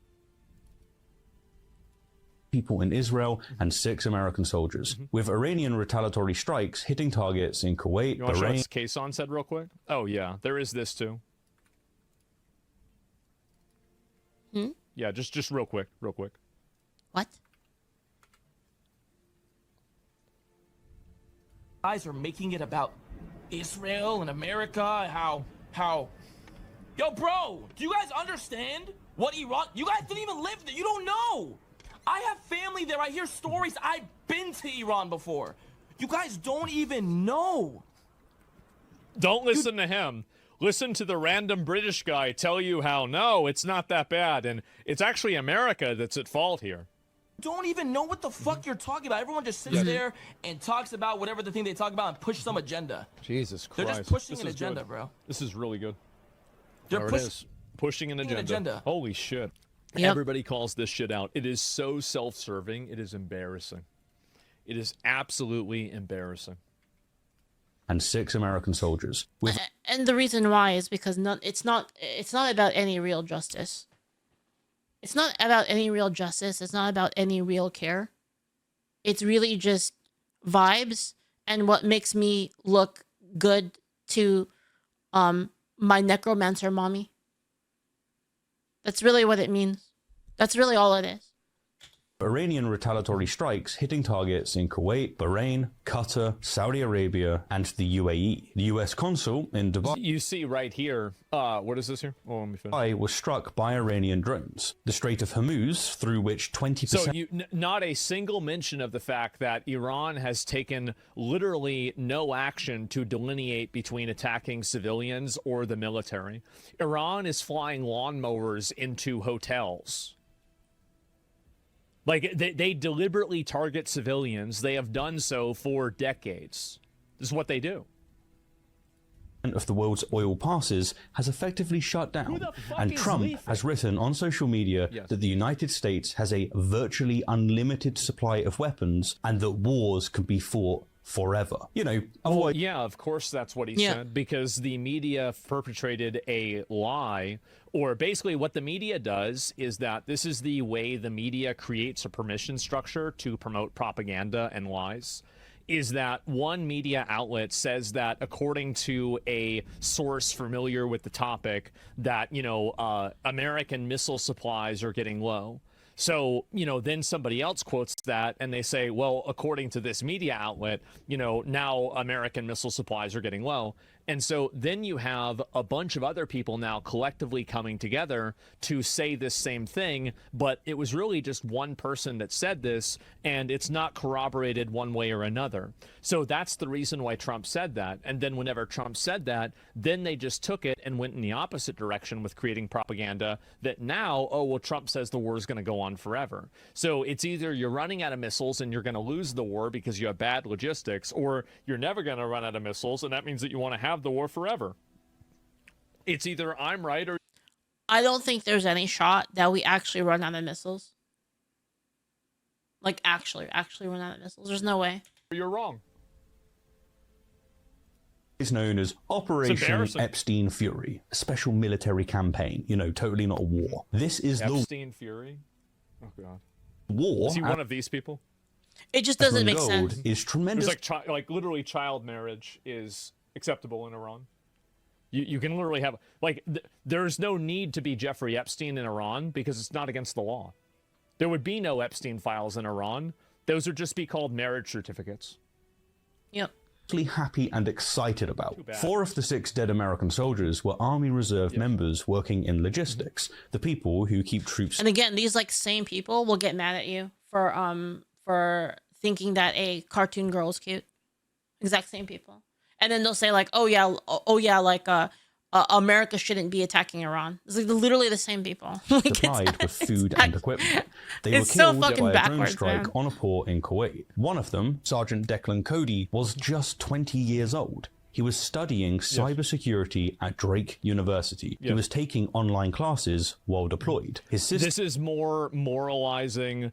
People in Israel and 6 American soldiers, with Iranian retaliatory strikes hitting targets in Kuwait, You want to show Bahrain. us Kason said real quick? Oh, yeah. There is this, too. Yeah, just real quick. What? Guys are making it about Israel and America, how yo, bro, do you guys understand what Iran? You guys didn't even live there. You don't know. I have family there. I hear stories. I've been to Iran before. You guys don't even know. Don't listen to him. Listen to the random British guy tell you how, no, it's not that bad, and it's actually America that's at fault here. Don't even know what the fuck you're talking about. Everyone just sits there and talks about whatever the thing they talk about and push some agenda. Jesus Christ. They're just pushing This an is agenda, good. bro. This is really good. They're There it is. Pushing an agenda. Holy shit. Yep. Everybody calls this shit out. It is so self-serving. It is embarrassing. It is absolutely embarrassing. And 6 American soldiers, with And the reason why is because it's not about any real justice. It's not about any real justice. It's not about any real care. It's really just vibes and what makes me look good to my necromancer mommy. That's really what it means. That's really all it is. Iranian retaliatory strikes hitting targets in Kuwait, Bahrain, Qatar, Saudi Arabia, and the UAE. The US consul in Dubai You see right here, what is this here? Oh, let me finish. was struck by Iranian drones. The Strait of Hormuz, through which 20%... So not a single mention of the fact that Iran has taken literally no action to delineate between attacking civilians or the military. Iran is flying lawnmowers into hotels. Like, they deliberately target civilians. They have done so for decades. This is what they do. of the world's oil passes has effectively shut down, and Trump has written on social media that the United States has a virtually unlimited supply of weapons and that wars can be fought forever. You know, otherwise... Yeah, of course that's what he said, because the media perpetrated a lie, or basically what the media does is that this is the way the media creates a permission structure to promote propaganda and lies. Is that one media outlet says that, according to a source familiar with the topic, that, you know, American missile supplies are getting low. So, you know, then somebody else quotes that and they say, well, according to this media outlet, you know, now American missile supplies are getting low. And so then you have a bunch of other people now collectively coming together to say this same thing, but it was really just one person that said this, and it's not corroborated one way or another. So that's the reason why Trump said that. And then whenever Trump said that, then they just took it and went in the opposite direction with creating propaganda that now, oh, well, Trump says the war is going to go on forever. So it's either you're running out of missiles and you're going to lose the war because you have bad logistics, or you're never going to run out of missiles, and that means that you want to have the war forever. It's either I'm right or... I don't think there's any shot that we actually run out of missiles. Like, actually run out of missiles. There's no way. You're wrong. Is known as Operation Epstein Fury, a special military campaign. You know, totally not a war. This is Epstein Fury? Oh, God. War. Is he one of these people? It just doesn't make sense. Is tremendous. It's like literally child marriage is acceptable in Iran. You can literally have, like, there's no need to be Jeffrey Epstein in Iran because it's not against the law. There would be no Epstein files in Iran. Those would just be called marriage certificates. Yep. happy and excited about. 4 of the 6 dead American soldiers were Army Reserve members working in logistics, the people who keep troops. And again, these like same people will get mad at you for thinking that a cartoon girl is cute. Exact same people. And then they'll say like, oh yeah, like America shouldn't be attacking Iran. It's like literally the same people. Like, supplied with food and equipment. They were so killed fucking by a drone backwards, strike man. on a port in Kuwait. One of them, Sergeant Declan Cody, was just 20 years old. He was studying cybersecurity at Drake University. He was taking online classes while deployed. His sister... This is more moralizing,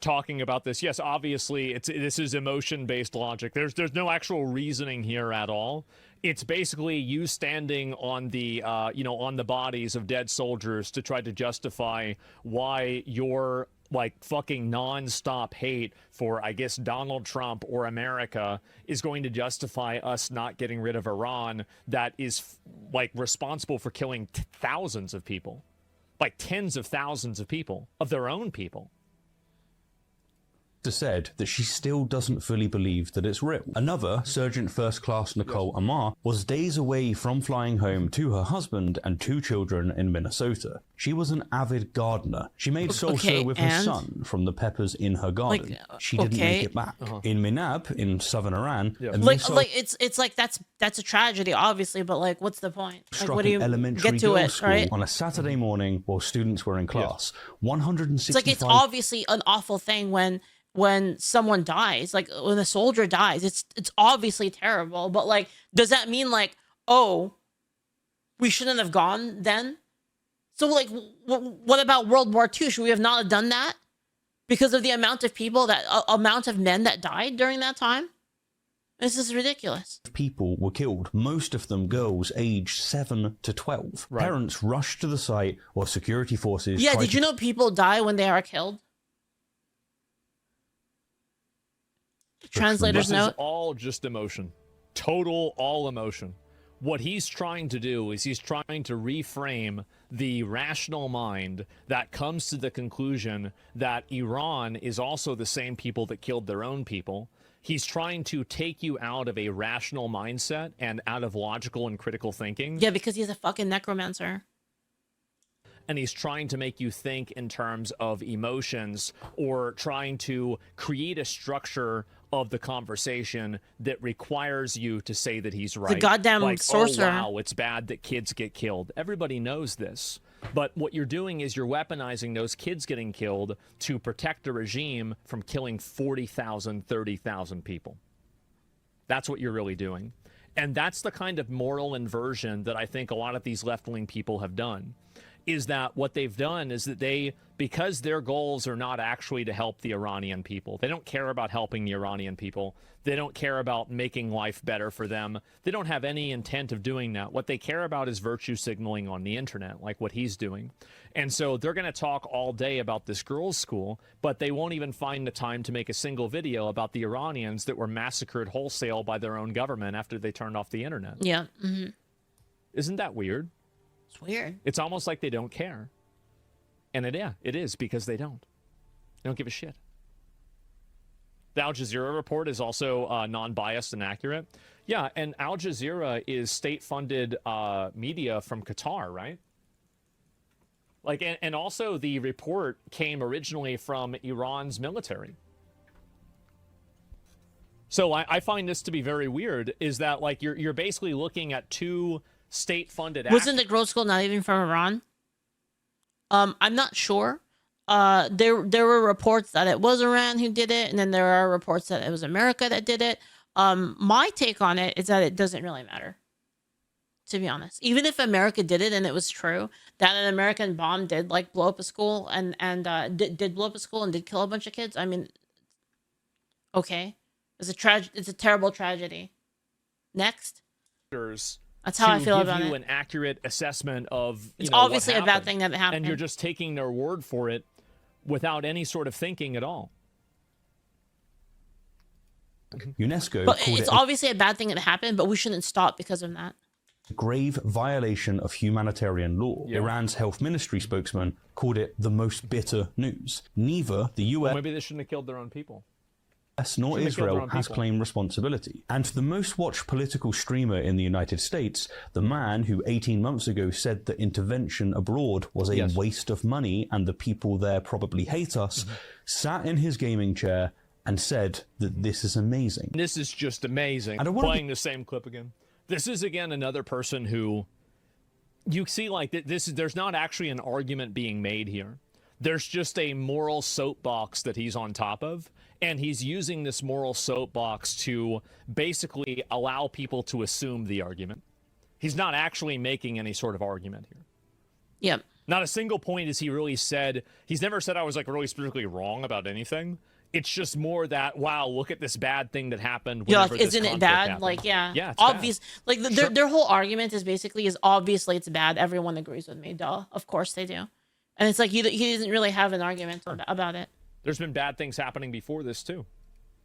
talking about this. Yes, obviously, this is emotion-based logic. There's no actual reasoning here at all. It's basically you standing on the on the bodies of dead soldiers to try to justify why your like fucking non-stop hate for, I guess, Donald Trump or America is going to justify us not getting rid of Iran, that is like responsible for killing thousands of people, like tens of thousands of people, of their own people. Said that she still doesn't fully believe that it's real. Another, Sergeant First Class Nicole Amar, was days away from flying home to her husband and 2 children in Minnesota. She was an avid gardener. She made salsa with her son from the peppers in her garden. She didn't make it back. In Minab, in southern Iran, it's like that's a tragedy, obviously, but like, what's the point? Like, what do you get to it, right? On a Saturday morning while students were in class. 165. It's like it's obviously an awful thing when someone dies, like when a soldier dies, it's obviously terrible. But like, does that mean like, oh, we shouldn't have gone then? So like, what about World War II? Should we have not have done that because of the amount of people amount of men that died during that time? This is ridiculous. People were killed, most of them girls aged 7 to 12. Right. Parents rushed to the site while security forces. Yeah, did you know people die when they are killed? Translator's note. This is all just emotion. Total all emotion. What he's trying to do is he's trying to reframe the rational mind that comes to the conclusion that Iran is also the same people that killed their own people. He's trying to take you out of a rational mindset and out of logical and critical thinking. Yeah, because he's a fucking necromancer. And he's trying to make you think in terms of emotions, or trying to create a structure of the conversation that requires you to say that he's right. The goddamn like, sorcerer. Oh, wow, it's bad that kids get killed. Everybody knows this. But what you're doing is you're weaponizing those kids getting killed to protect a regime from killing 40,000, 30,000 people. That's what you're really doing. And that's the kind of moral inversion that I think a lot of these left-wing people have done. Is that what they've done is that because their goals are not actually to help the Iranian people. They don't care about helping the Iranian people. They don't care about making life better for them. They don't have any intent of doing that. What they care about is virtue signaling on the internet, like what he's doing. And so they're going to talk all day about this girls' school, but they won't even find the time to make a single video about the Iranians that were massacred wholesale by their own government after they turned off the internet. Yeah. Mm-hmm. Isn't that weird? It's weird. It's almost like they don't care. And it is because they don't. They don't give a shit. The Al Jazeera report is also non-biased and accurate. Yeah, and Al Jazeera is state-funded media from Qatar, right? Like, and also the report came originally from Iran's military. So I find this to be very weird, is that like you're basically looking at 2 state-funded. Wasn't the girls' school not even from Iran? I'm not sure. There were reports that it was Iran who did it, and then there are reports that it was America that did it. My take on it is that it doesn't really matter, to be honest. Even if America did it and it was true that an American bomb did like blow up a school and did blow up a school and did kill a bunch of kids, I mean, okay, it's a terrible tragedy. Next. That's how I feel about it. To give you an accurate assessment of, it's obviously a bad thing that happened. And you're just taking their word for it without any sort of thinking at all. UNESCO but called it's it obviously a bad thing that happened, but we shouldn't stop because of that. a grave violation of humanitarian law. Yeah. Iran's health ministry spokesman called it the most bitter news. Neither the US... Well, maybe they shouldn't have killed their own people. nor Shouldn't have killed their Israel own has people. claimed responsibility. And the most watched political streamer in the United States, the man who 18 months ago said that intervention abroad was a waste of money and the people there probably hate us, sat in his gaming chair and said that this is amazing. This is just amazing. And Playing the same clip again. This is, again, another person who you see, like, there's not actually an argument being made here. There's just a moral soapbox that he's on top of, and he's using this moral soapbox to basically allow people to assume the argument. He's not actually making any sort of argument here. Yep. Not a single point has he really said. He's never said I was, like, really specifically wrong about anything. It's just more that, wow, look at this bad thing that happened. Yeah, like, Whenever this isn't it conflict bad? happened. Like, yeah, Yeah, it's obvious. bad. Like their whole argument is basically obviously it's bad. Everyone agrees with me. Duh. Of course they do. And it's like he doesn't really have an argument about it. There's been bad things happening before this too.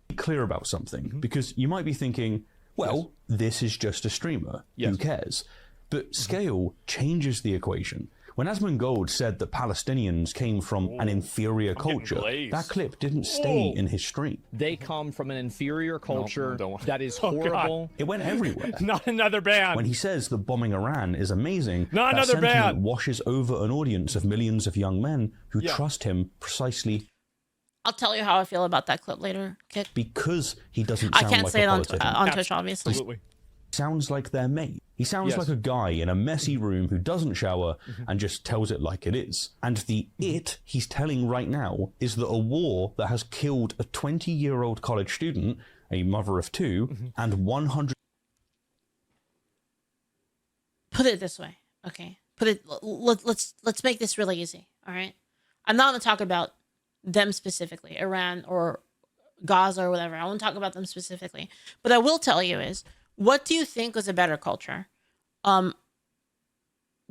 Be clear about something, because you might be thinking, well, this is just a streamer. Who cares? But scale changes the equation. When Asmongold said that Palestinians came from an inferior culture, that clip didn't stay in his stream. They come from an inferior culture that is horrible. It went everywhere. Not another ban. When he says that bombing Iran is amazing, Not that another sentiment ban. washes over an audience of millions of young men who trust him precisely I'll tell you how I feel about that clip later, Kit. because he doesn't I sound can't like say a it on politician. on Twitch, obviously. Absolutely. Sounds like their mate. He sounds like a guy in a messy room who doesn't shower and just tells it like it is. And the it he's telling right now is that a war that has killed a 20-year-old college student, a mother of two, and 100... Put it this way, okay? Let's make this really easy, all right? I'm not going to talk about them specifically, Iran or Gaza or whatever. I won't talk about them specifically. But I will tell you is, what do you think was a better culture? What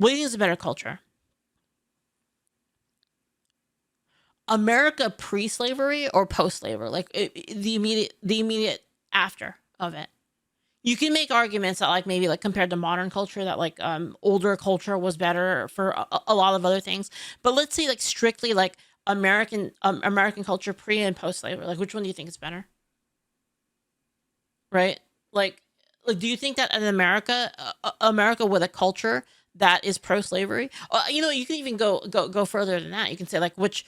do you think is a better culture? America pre-slavery or post-slavery? Like the immediate after of it. You can make arguments that like maybe like compared to modern culture that like older culture was better for a lot of other things. But let's say like strictly like American culture pre and post slavery. Like which one do you think is better? Right? Like do you think that in America with a culture that is pro slavery, you know, you can even go further than that. You can say like which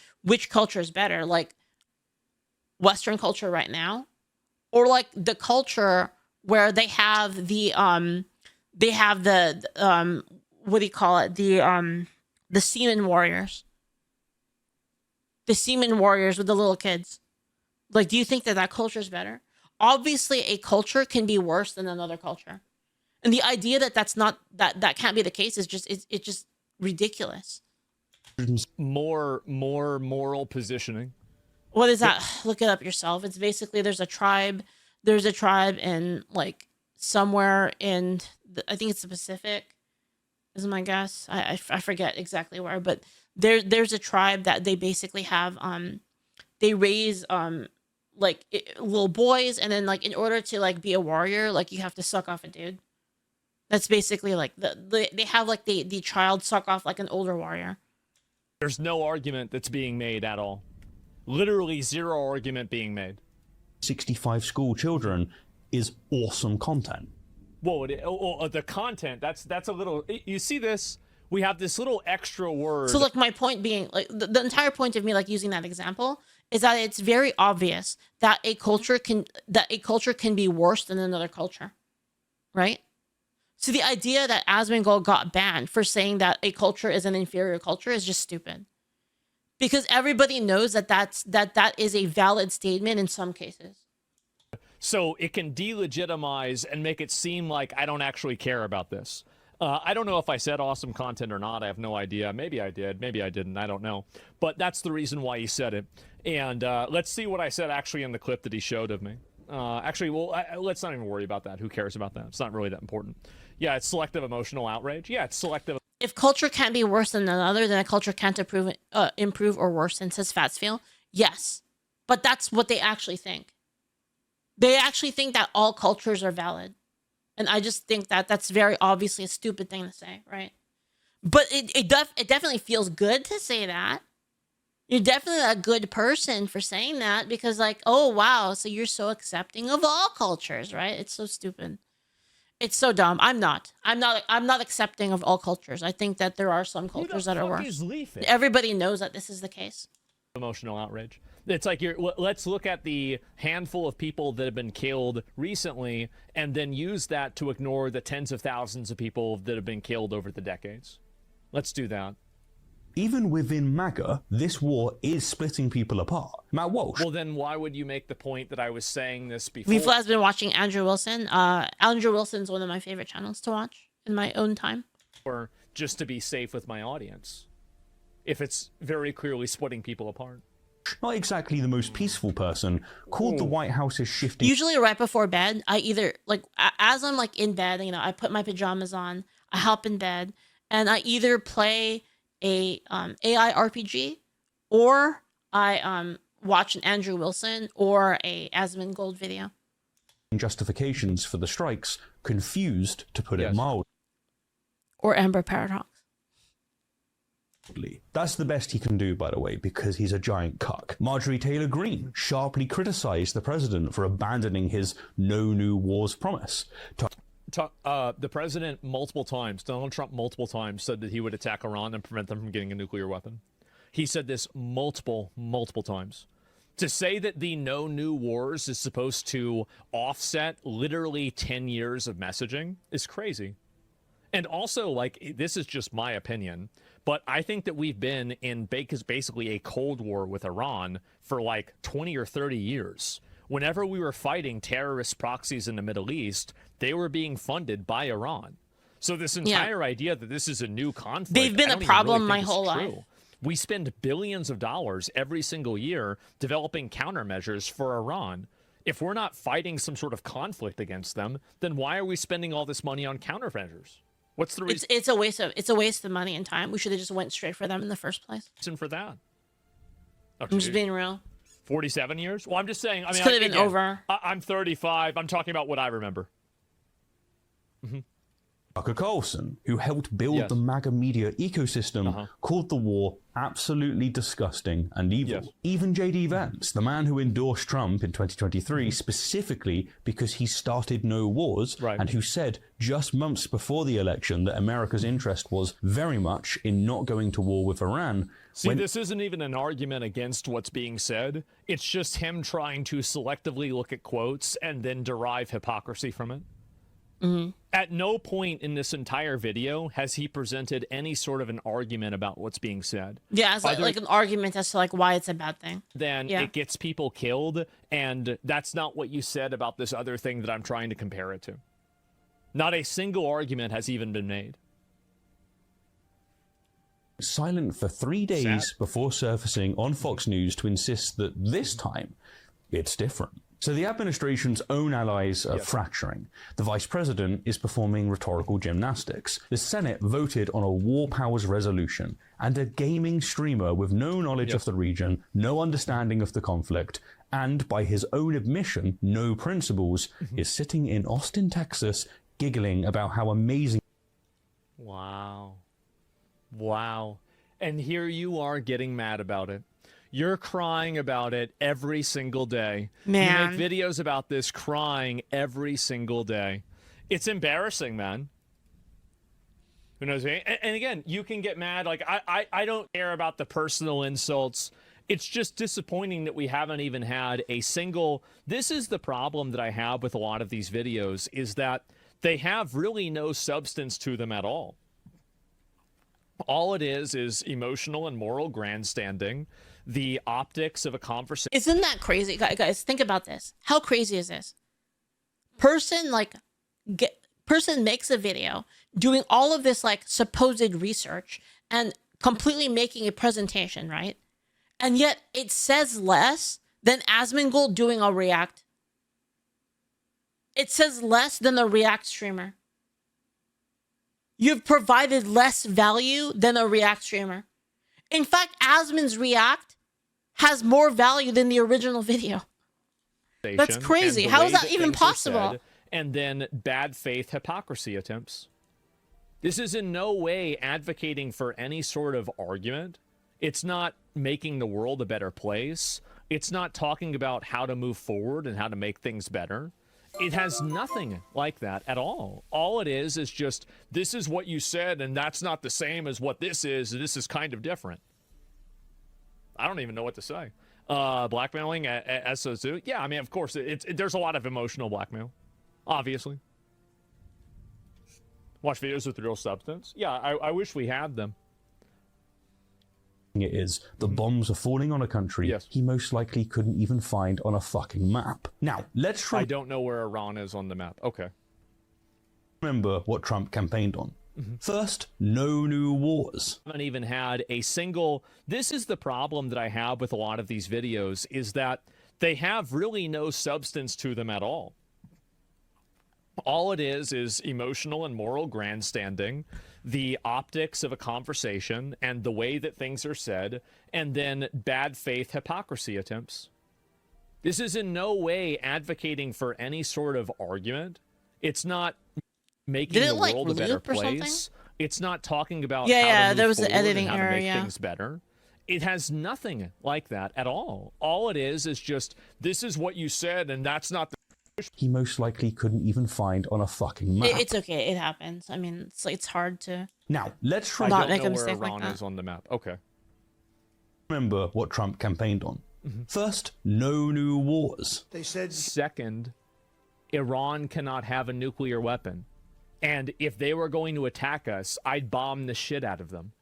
culture is better, like Western culture right now, or like the culture where they have the what do you call it? The seaman warriors. The seaman warriors with the little kids. Like, do you think that culture is better? Obviously, a culture can be worse than another culture. And the idea that that can't be the case is just it's just ridiculous. More moral positioning. What is that? Look it up yourself. It's basically there's a tribe in like somewhere in I think it's the Pacific is my guess. I forget exactly where, but there's a tribe that they basically have they raise like little boys, and then like in order to like be a warrior, like you have to suck off a dude. That's basically like they have like the child suck off like an older warrior. There's no argument that's being made at all. Literally zero argument being made. 65 school children is awesome content. Whoa, the content, that's a little, you see this, we have this little extra word. So like my point being, like the entire point of me like using that example is that it's very obvious that a culture can be worse than another culture, right? So the idea that Asmongold got banned for saying that a culture is an inferior culture is just stupid. Because everybody knows that is a valid statement in some cases. So it can delegitimize and make it seem like I don't actually care about this. I don't know if I said awesome content or not. I have no idea. Maybe I did. Maybe I didn't. I don't know. But that's the reason why he said it. And let's see what I said actually in the clip that he showed of me. Actually, well, let's not even worry about that. Who cares about that? It's not really that important. Yeah, it's selective emotional outrage. Yeah, it's selective. If culture can't be worse than another, then a culture can't improve or worsen, says Fatsfield. Yes, but that's what they actually think. They actually think that all cultures are valid. And I just think that that's very obviously a stupid thing to say, right? But it definitely feels good to say that. You're definitely a good person for saying that because, like, oh wow, so you're so accepting of all cultures, right? It's so stupid. It's so dumb. I'm not accepting of all cultures. I think that there are some cultures that are worse. Everybody knows that this is the case. Emotional outrage. It's like let's look at the handful of people that have been killed recently and then use that to ignore the tens of thousands of people that have been killed over the decades. Let's do that. Even within MAGA, this war is splitting people apart. Matt Walsh. Well, then why would you make the point that I was saying this before? Leaflit has been watching Andrew Wilson. Andrew Wilson's one of my favorite channels to watch in my own time. Or just to be safe with my audience, if it's very clearly splitting people apart. Not exactly the most peaceful person, called the White House's shifting... Usually right before bed, I either, like, as I'm, like, in bed, you know, I put my pajamas on, I hop in bed, and I either play a AI RPG, or I watch an Andrew Wilson or a Asmongold video. Justifications for the strikes, confused, to put it mildly. Or Amber Paradox. That's the best he can do, by the way, because he's a giant cuck. Marjorie Taylor Greene sharply criticized the president for abandoning his no new wars promise. The president multiple times, Donald Trump multiple times, said that he would attack Iran and prevent them from getting a nuclear weapon. He said this multiple times. To say that the no new wars is supposed to offset literally 10 years of messaging is crazy. And also, like, this is just my opinion, but I think that we've been in basically a Cold War with Iran for like 20 or 30 years. Whenever we were fighting terrorist proxies in the Middle East, they were being funded by Iran. So this entire idea that this is a new conflict, they've been a problem my whole life. We spend billions of dollars every single year developing countermeasures for Iran. If we're not fighting some sort of conflict against them, then why are we spending all this money on countermeasures? What's the reason? It's a waste of money and time. We should have just went straight for them in the first place. Reason for that? I'm just being real. 47 years? Well, I'm just saying. I mean, could have been over. I'm 35. I'm talking about what I remember. Tucker Carlson, who helped build the MAGA media ecosystem, called the war absolutely disgusting and evil. Even J.D. Vance, the man who endorsed Trump in 2023 specifically because he started no wars, and who said just months before the election that America's interest was very much in not going to war with Iran. See, this isn't even an argument against what's being said. It's just him trying to selectively look at quotes and then derive hypocrisy from it. At no point in this entire video has he presented any sort of an argument about what's being said. Yeah, it's like an argument as to like why it's a bad thing. Then it gets people killed, and that's not what you said about this other thing that I'm trying to compare it to. Not a single argument has even been made. Silent for 3 days before surfacing on Fox News to insist that this time it's different. So the administration's own allies are fracturing. The vice president is performing rhetorical gymnastics. The Senate voted on a war powers resolution, and a gaming streamer with no knowledge of the region, no understanding of the conflict, and by his own admission, no principles, is sitting in Austin, Texas, giggling about how amazing... Wow. And here you are getting mad about it. You're crying about it every single day. Man. You make videos about this crying every single day. It's embarrassing, man. Who knows? And again, you can get mad. Like, I don't care about the personal insults. It's just disappointing that we haven't even had a single... This is the problem that I have with a lot of these videos, is that they have really no substance to them at all. All it is emotional and moral grandstanding. The optics of a conversation. Isn't that crazy? Guys, think about this. How crazy is this? Person makes a video doing all of this like supposed research and completely making a presentation, right? And yet it says less than Asmongold doing a react. It says less than the react streamer. You've provided less value than a react streamer. In fact, Asmon's react has more value than the original video. That's crazy. How is that even possible? And then bad faith hypocrisy attempts. This is in no way advocating for any sort of argument. It's not making the world a better place. It's not talking about how to move forward and how to make things better. It has nothing like that at all. All it is just, this is what you said, and that's not the same as what this is. This is kind of different. I don't even know what to say. Blackmailing as so too. Yeah, I mean, of course, there's a lot of emotional blackmail, obviously. Watch videos with real substance. Yeah, I wish we had them. It is the bombs are falling on a country he most likely couldn't even find on a fucking map. Now, let's try. I don't know where Iran is on the map. Okay. Remember what Trump campaigned on. First, no new wars. I haven't even had a single. This is the problem that I have with a lot of these videos, is that they have really no substance to them at all. All it is emotional and moral grandstanding, the optics of a conversation and the way that things are said, and then bad faith hypocrisy attempts. This is in no way advocating for any sort of argument. It's not making the world a better place. It's not talking about how to move there was the forward editing and how error, to make things better. It has nothing like that at all. All it is just, this is what you said, and that's not the he most likely couldn't even find on a fucking map. It's okay. It happens. I mean, it's hard to. Now, let's try not make a mistake mistake where Iran like that. is on the map. Okay. Remember what Trump campaigned on. First, no new wars. They said. Second, Iran cannot have a nuclear weapon. And if they were going to attack us, I'd bomb the shit out of them.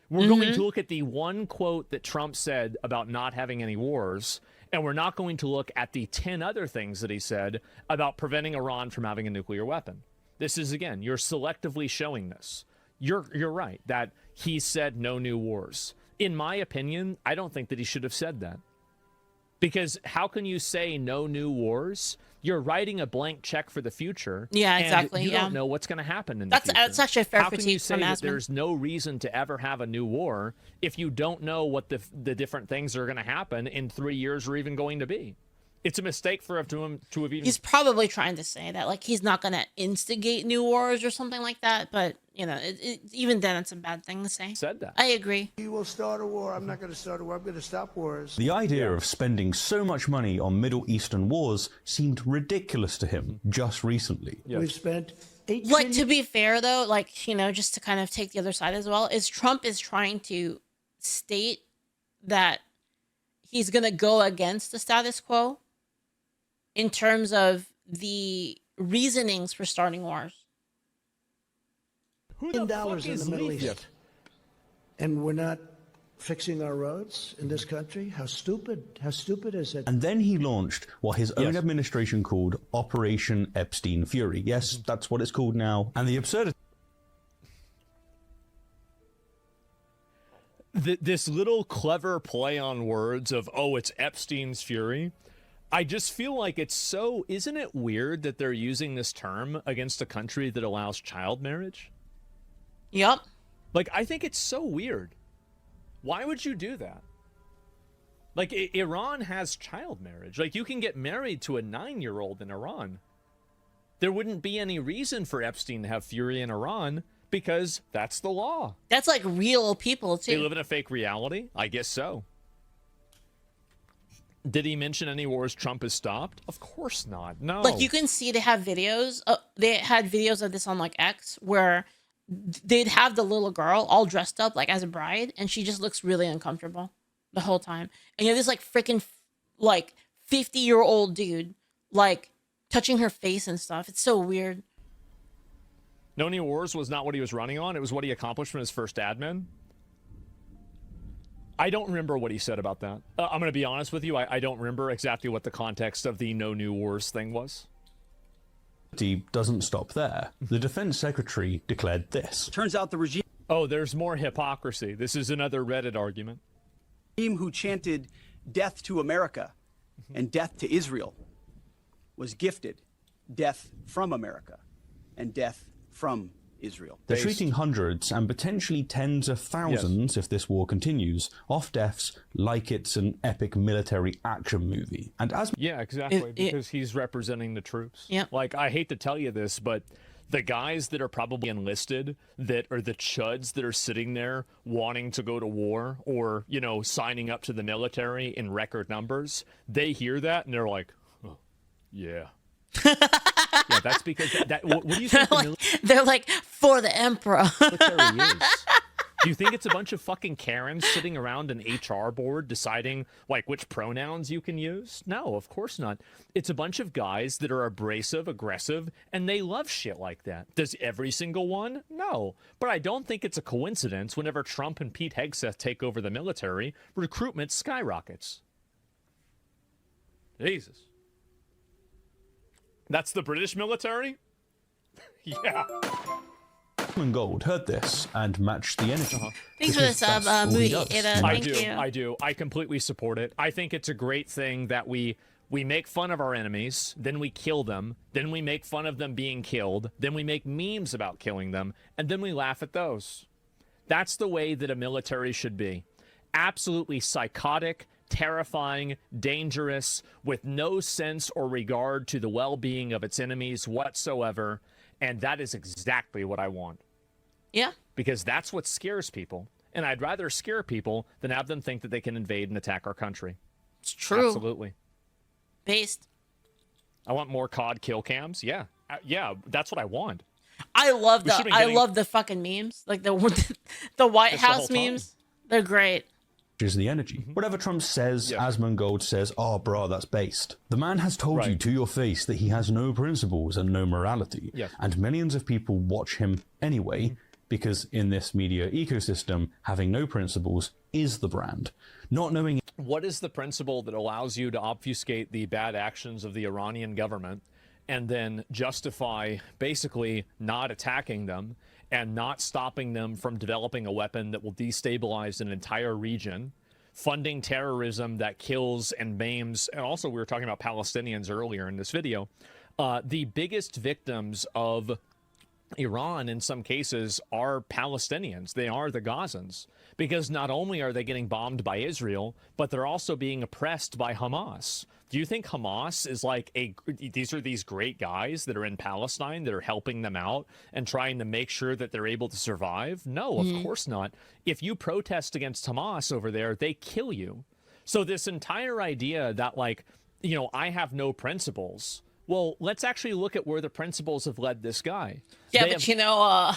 We're going to look at the one quote that Trump said about not having any wars, and we're not going to look at the 10 other things that he said about preventing Iran from having a nuclear weapon. This is, again, you're selectively showing this. You're right that he said no new wars. In my opinion, I don't think that he should have said that. Because how can you say no new wars? You're writing a blank check for the future. Yeah, exactly. And you don't know what's going to happen in the future. That's actually a fair critique. How can you say that Asmongold. there's no reason to ever have a new war if you don't know what the different things are going to happen in 3 years or even going to be? It's a mistake for him to have even. He's probably trying to say that, like, he's not going to instigate new wars or something like that. But you know, even then, it's a bad thing to say. Said that. I agree. You will start a war. I'm not going to start a war. I'm going to stop wars. The idea of spending so much money on Middle Eastern wars seemed ridiculous to him just recently. We've spent $8 Like, to be fair, though, like, you know, just to kind of take the other side as well, is Trump is trying to state that he's going to go against the status quo in terms of the reasonings for starting wars. Who the fuck in is the Middle Leaflit? East, and we're not fixing our roads in this country. How stupid is it? And then he launched what his own administration called Operation Epstein Fury. Yes, that's what it's called now. And the absurdity. This little clever play on words of, oh, it's Epstein's Fury. I just feel like it's so, isn't it weird that they're using this term against a country that allows child marriage? Yep. Like, I think it's so weird. Why would you do that? Like, Iran has child marriage. Like, you can get married to a 9-year-old in Iran. There wouldn't be any reason for Epstein to have fury in Iran because that's the law. That's like real people, too. They live in a fake reality? I guess so. Did he mention any wars Trump has stopped? Of course not. No. Like, you can see they have videos. They had videos of this on, like, X, where they'd have the little girl all dressed up, like, as a bride, and she just looks really uncomfortable the whole time. And you have this, like, freaking, like, 50-year-old dude, like, touching her face and stuff. It's so weird. No New Wars was not what he was running on. It was what he accomplished from his first admin. I don't remember what he said about that. I'm going to be honest with you. I don't remember exactly what the context of the No New Wars thing was. He doesn't stop there. The defense secretary declared this. Turns out the regime... Oh, there's more hypocrisy. This is another Reddit argument. Who chanted death to America and death to Israel was gifted death from America and death from Israel. They're treating hundreds and potentially tens of thousands, if this war continues, off deaths like it's an epic military action movie. And as yeah, exactly, because he's representing the troops. Yeah. Like, I hate to tell you this, but The guys that are probably enlisted, that are the chuds that are sitting there wanting to go to war or, you know, signing up to the military in record numbers, they hear that and they're like, oh, yeah. Yeah, that's because what do you think they're like, for the emperor. military is? Do you think it's a bunch of fucking Karens sitting around an HR board deciding like which pronouns you can use? No, of course not. It's a bunch of guys that are abrasive, aggressive, and they love shit like that. Does every single one? No. But I don't think it's a coincidence whenever Trump and Pete Hegseth take over the military, recruitment skyrockets. Jesus. That's the British military? Yeah. Asmongold heard this and matched the energy. Thanks for the sub, Moody. I do. I completely support it. I think it's a great thing that we make fun of our enemies, then we kill them, then we make fun of them being killed, then we make memes about killing them, and then we laugh at those. That's the way that a military should be. Absolutely psychotic, terrifying, dangerous, with no sense or regard to the well-being of its enemies whatsoever, and that is exactly what I want. Yeah. Because that's what scares people. And I'd rather scare people than have them think that they can invade and attack our country. It's true. Absolutely. Based. I want more COD kill cams. Yeah. Yeah, that's what I want. I love the fucking memes. Like the White House memes. They're great. Is the energy. Whatever Trump says, Asmongold says, oh, bro, that's based. The man has told you to your face that he has no principles and no morality. And millions of people watch him anyway, because in this media ecosystem, having no principles is the brand. Not knowing... What is the principle that allows you to obfuscate the bad actions of the Iranian government and then justify basically not attacking them and not stopping them from developing a weapon that will destabilize an entire region, funding terrorism that kills and maims, and also we were talking about Palestinians earlier in this video. The biggest victims of Iran in some cases are Palestinians. They are the Gazans, because not only are they getting bombed by Israel, but they're also being oppressed by Hamas. Do you think Hamas is like these are these great guys that are in Palestine that are helping them out and trying to make sure that they're able to survive? No, of course not. If you protest against Hamas over there, they kill you. So this entire idea that, like, you know, I have no principles. Well, let's actually look at where the principles have led this guy. Yeah, but you know,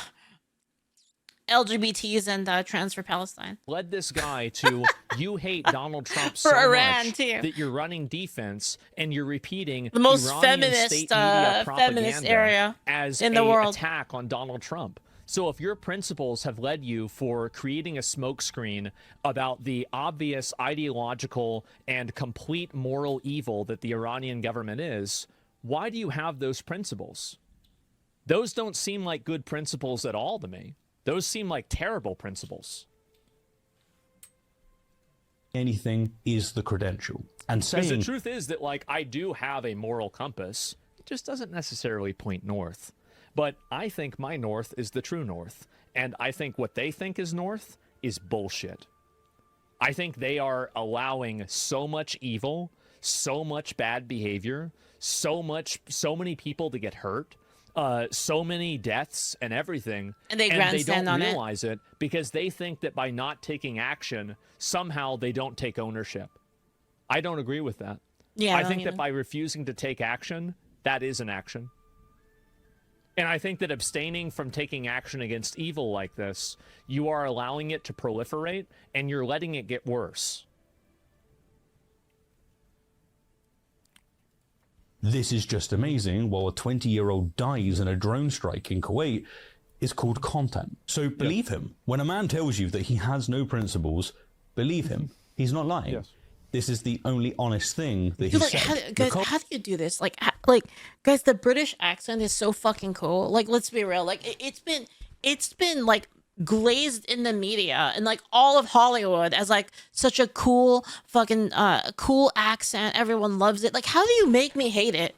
LGBTs and trans for Palestine. Led this guy to, you hate Donald Trump so Iran, much too. that you're running defense and you're repeating the most Iranian feminist feminist area as in the world. Attack on Donald Trump. So if your principles have led you for creating a smokescreen about the obvious ideological and complete moral evil that the Iranian government is, why do you have those principles? Those don't seem like good principles at all to me. Those seem like terrible principles. Anything is the credential. And saying... Because the truth is that, like, I do have a moral compass. It just doesn't necessarily point north. But I think my north is the true north. And I think what they think is north is bullshit. I think they are allowing so much evil, so much bad behavior, so many people to get hurt, so many deaths and everything, and they don't realize it because they think that by not taking action, somehow they don't take ownership. I don't agree with that. Yeah, I think that by refusing to take action, that is an action. And I think that abstaining from taking action against evil like this, you are allowing it to proliferate and you're letting it get worse. This is just amazing, while a 20-year-old dies in a drone strike in Kuwait, is called content. So believe him. When a man tells you that he has no principles, believe him. He's not lying. Yes. This is the only honest thing that he said. How do you do this? Like, guys, the British accent is so fucking cool. Like, let's be real. Like, it's been like glazed in the media and like all of Hollywood as like such a cool fucking cool accent. Everyone loves it. Like, how do you make me hate it?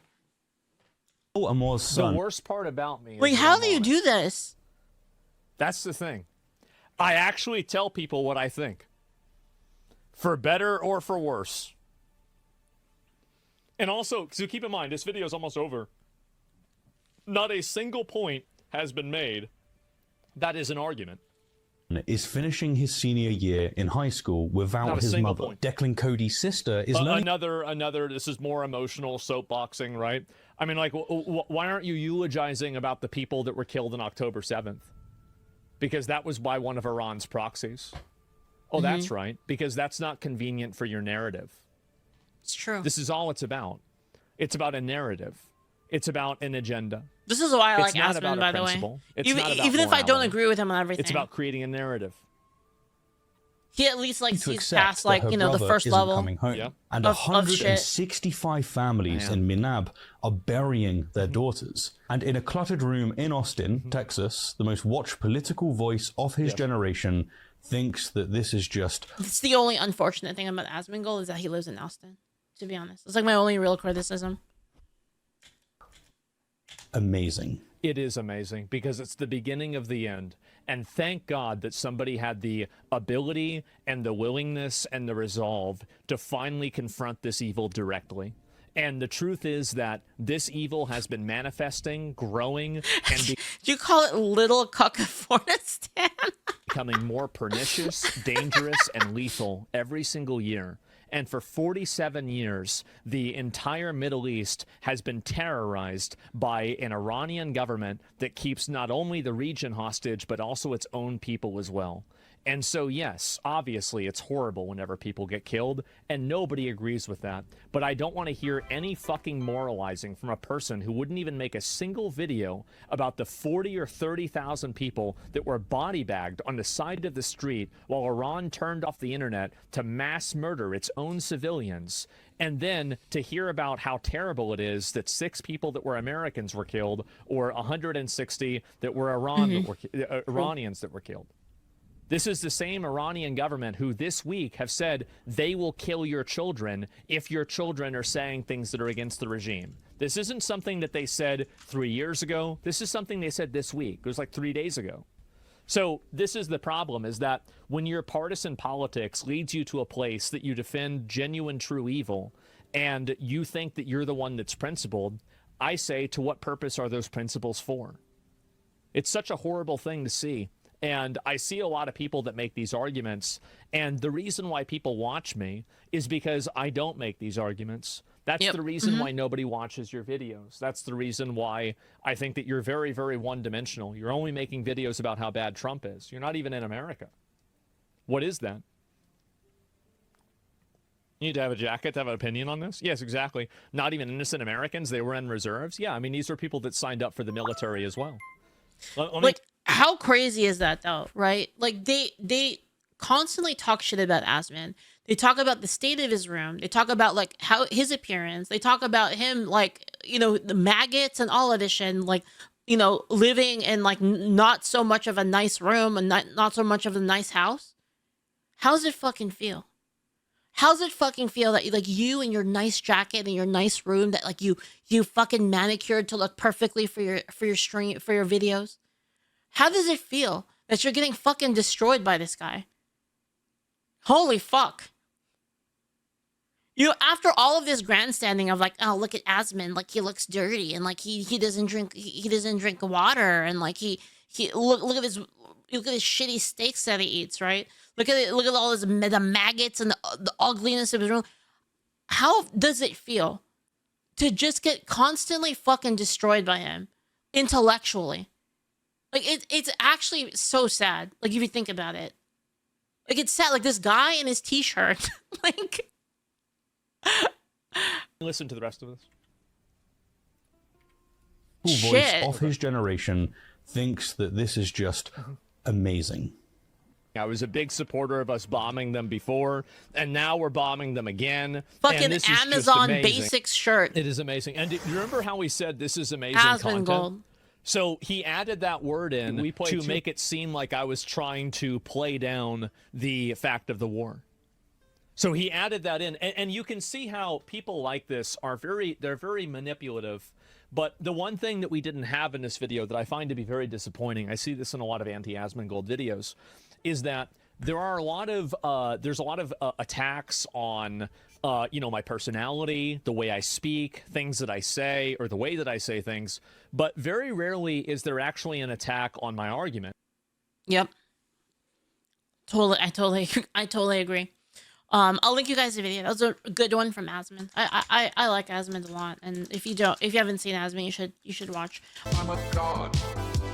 The worst part about me is, like, how do you do this? That's the thing. I actually tell people what I think, for better or for worse. And also, so keep in mind, this video is almost over. Not a single point has been made that is an argument. Is finishing his senior year in high school without his mother. Point. Declan Cody's sister is learning. Another. This is more emotional soapboxing, right? I mean, like, why aren't you eulogizing about the people that were killed on October 7th? Because that was by one of Iran's proxies. Oh, that's right. Because that's not convenient for your narrative. It's true. This is all it's about. It's about a narrative. It's about an agenda. This is why I like Asmon, by the way. Even if I don't agree with him on everything. It's about creating a narrative. He at least like sees past like, you know, the first level and 165 families in Minab are burying their daughters. And in a cluttered room in Austin, Texas, the most watched political voice of his generation thinks that this is just... It's the only unfortunate thing about Asmongold is that he lives in Austin, to be honest. It's like my only real criticism. Amazing. It is amazing because it's the beginning of the end. And thank God that somebody had the ability and the willingness and the resolve to finally confront this evil directly. And the truth is that this evil has been manifesting, growing, and do you call it Little Cuckaphonistan? becoming more pernicious, dangerous, and lethal every single year. And for 47 years, the entire Middle East has been terrorized by an Iranian government that keeps not only the region hostage, but also its own people as well. And so, yes, obviously, it's horrible whenever people get killed, and nobody agrees with that. But I don't want to hear any fucking moralizing from a person who wouldn't even make a single video about the 40 or 30,000 people that were body bagged on the side of the street while Iran turned off the internet to mass murder its own civilians. And then to hear about how terrible it is that 6 people that were Americans were killed, or 160 that were Iranians that were killed. This is the same Iranian government who this week have said they will kill your children if your children are saying things that are against the regime. This isn't something that they said 3 years ago. This is something they said this week. It was like 3 days ago. So this is the problem, is that when your partisan politics leads you to a place that you defend genuine true evil and you think that you're the one that's principled, I say, to what purpose are those principles for? It's such a horrible thing to see. And I see a lot of people that make these arguments, and the reason why people watch me is because I don't make these arguments. That's the reason why nobody watches your videos. That's the reason why I think that you're very, very one-dimensional. You're only making videos about how bad Trump is. You're not even in America. What is that? You need to have a jacket to have an opinion on this? Yes, exactly. Not even innocent Americans. They were in reserves. Yeah, I mean, these are people that signed up for the military as well. Like, how crazy is that though, right? Like they constantly talk shit about Asman. They talk about the state of his room. They talk about like how his appearance. They talk about him, like, you know, the maggots and all of this shit, and like, you know, living in like not so much of a nice room and not so much of a nice house. How's it fucking feel? How's it fucking feel that like you and your nice jacket and your nice room that like you fucking manicured to look perfectly for your stream, for your videos? How does it feel that you're getting fucking destroyed by this guy? Holy fuck. You know, after all of this grandstanding of like, oh, look at Asman, like he looks dirty and like he doesn't drink water, and like he look at his shitty steaks that he eats, right? Look at all this the maggots and the ugliness of his room. How does it feel to just get constantly fucking destroyed by him intellectually? Like it's actually so sad. Like if you think about it, like it's sad. Like this guy in his t-shirt, like. Listen to the rest of this. Voice of his generation thinks that this is just amazing. I was a big supporter of us bombing them before, and now we're bombing them again. Fucking Amazon Basics shirt. It is amazing. And do you remember how we said this is amazing content? Gold. So he added that word in to make it seem like I was trying to play down the fact of the war. So he added that in, and you can see how people like this are they're very manipulative. But the one thing that we didn't have in this video that I find to be very disappointing, I see this in a lot of anti-Asmongold videos, is that there are a lot of attacks on my personality, the way I speak, things that I say, or the way that I say things, but very rarely is there actually an attack on my argument. Yep. I totally agree. I'll link you guys the video. That was a good one from Asmon. I like Asmon a lot, and if you haven't seen Asmon, you should watch. I'm a god.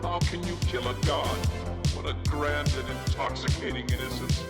How can you kill a god? What a grand and intoxicating innocence.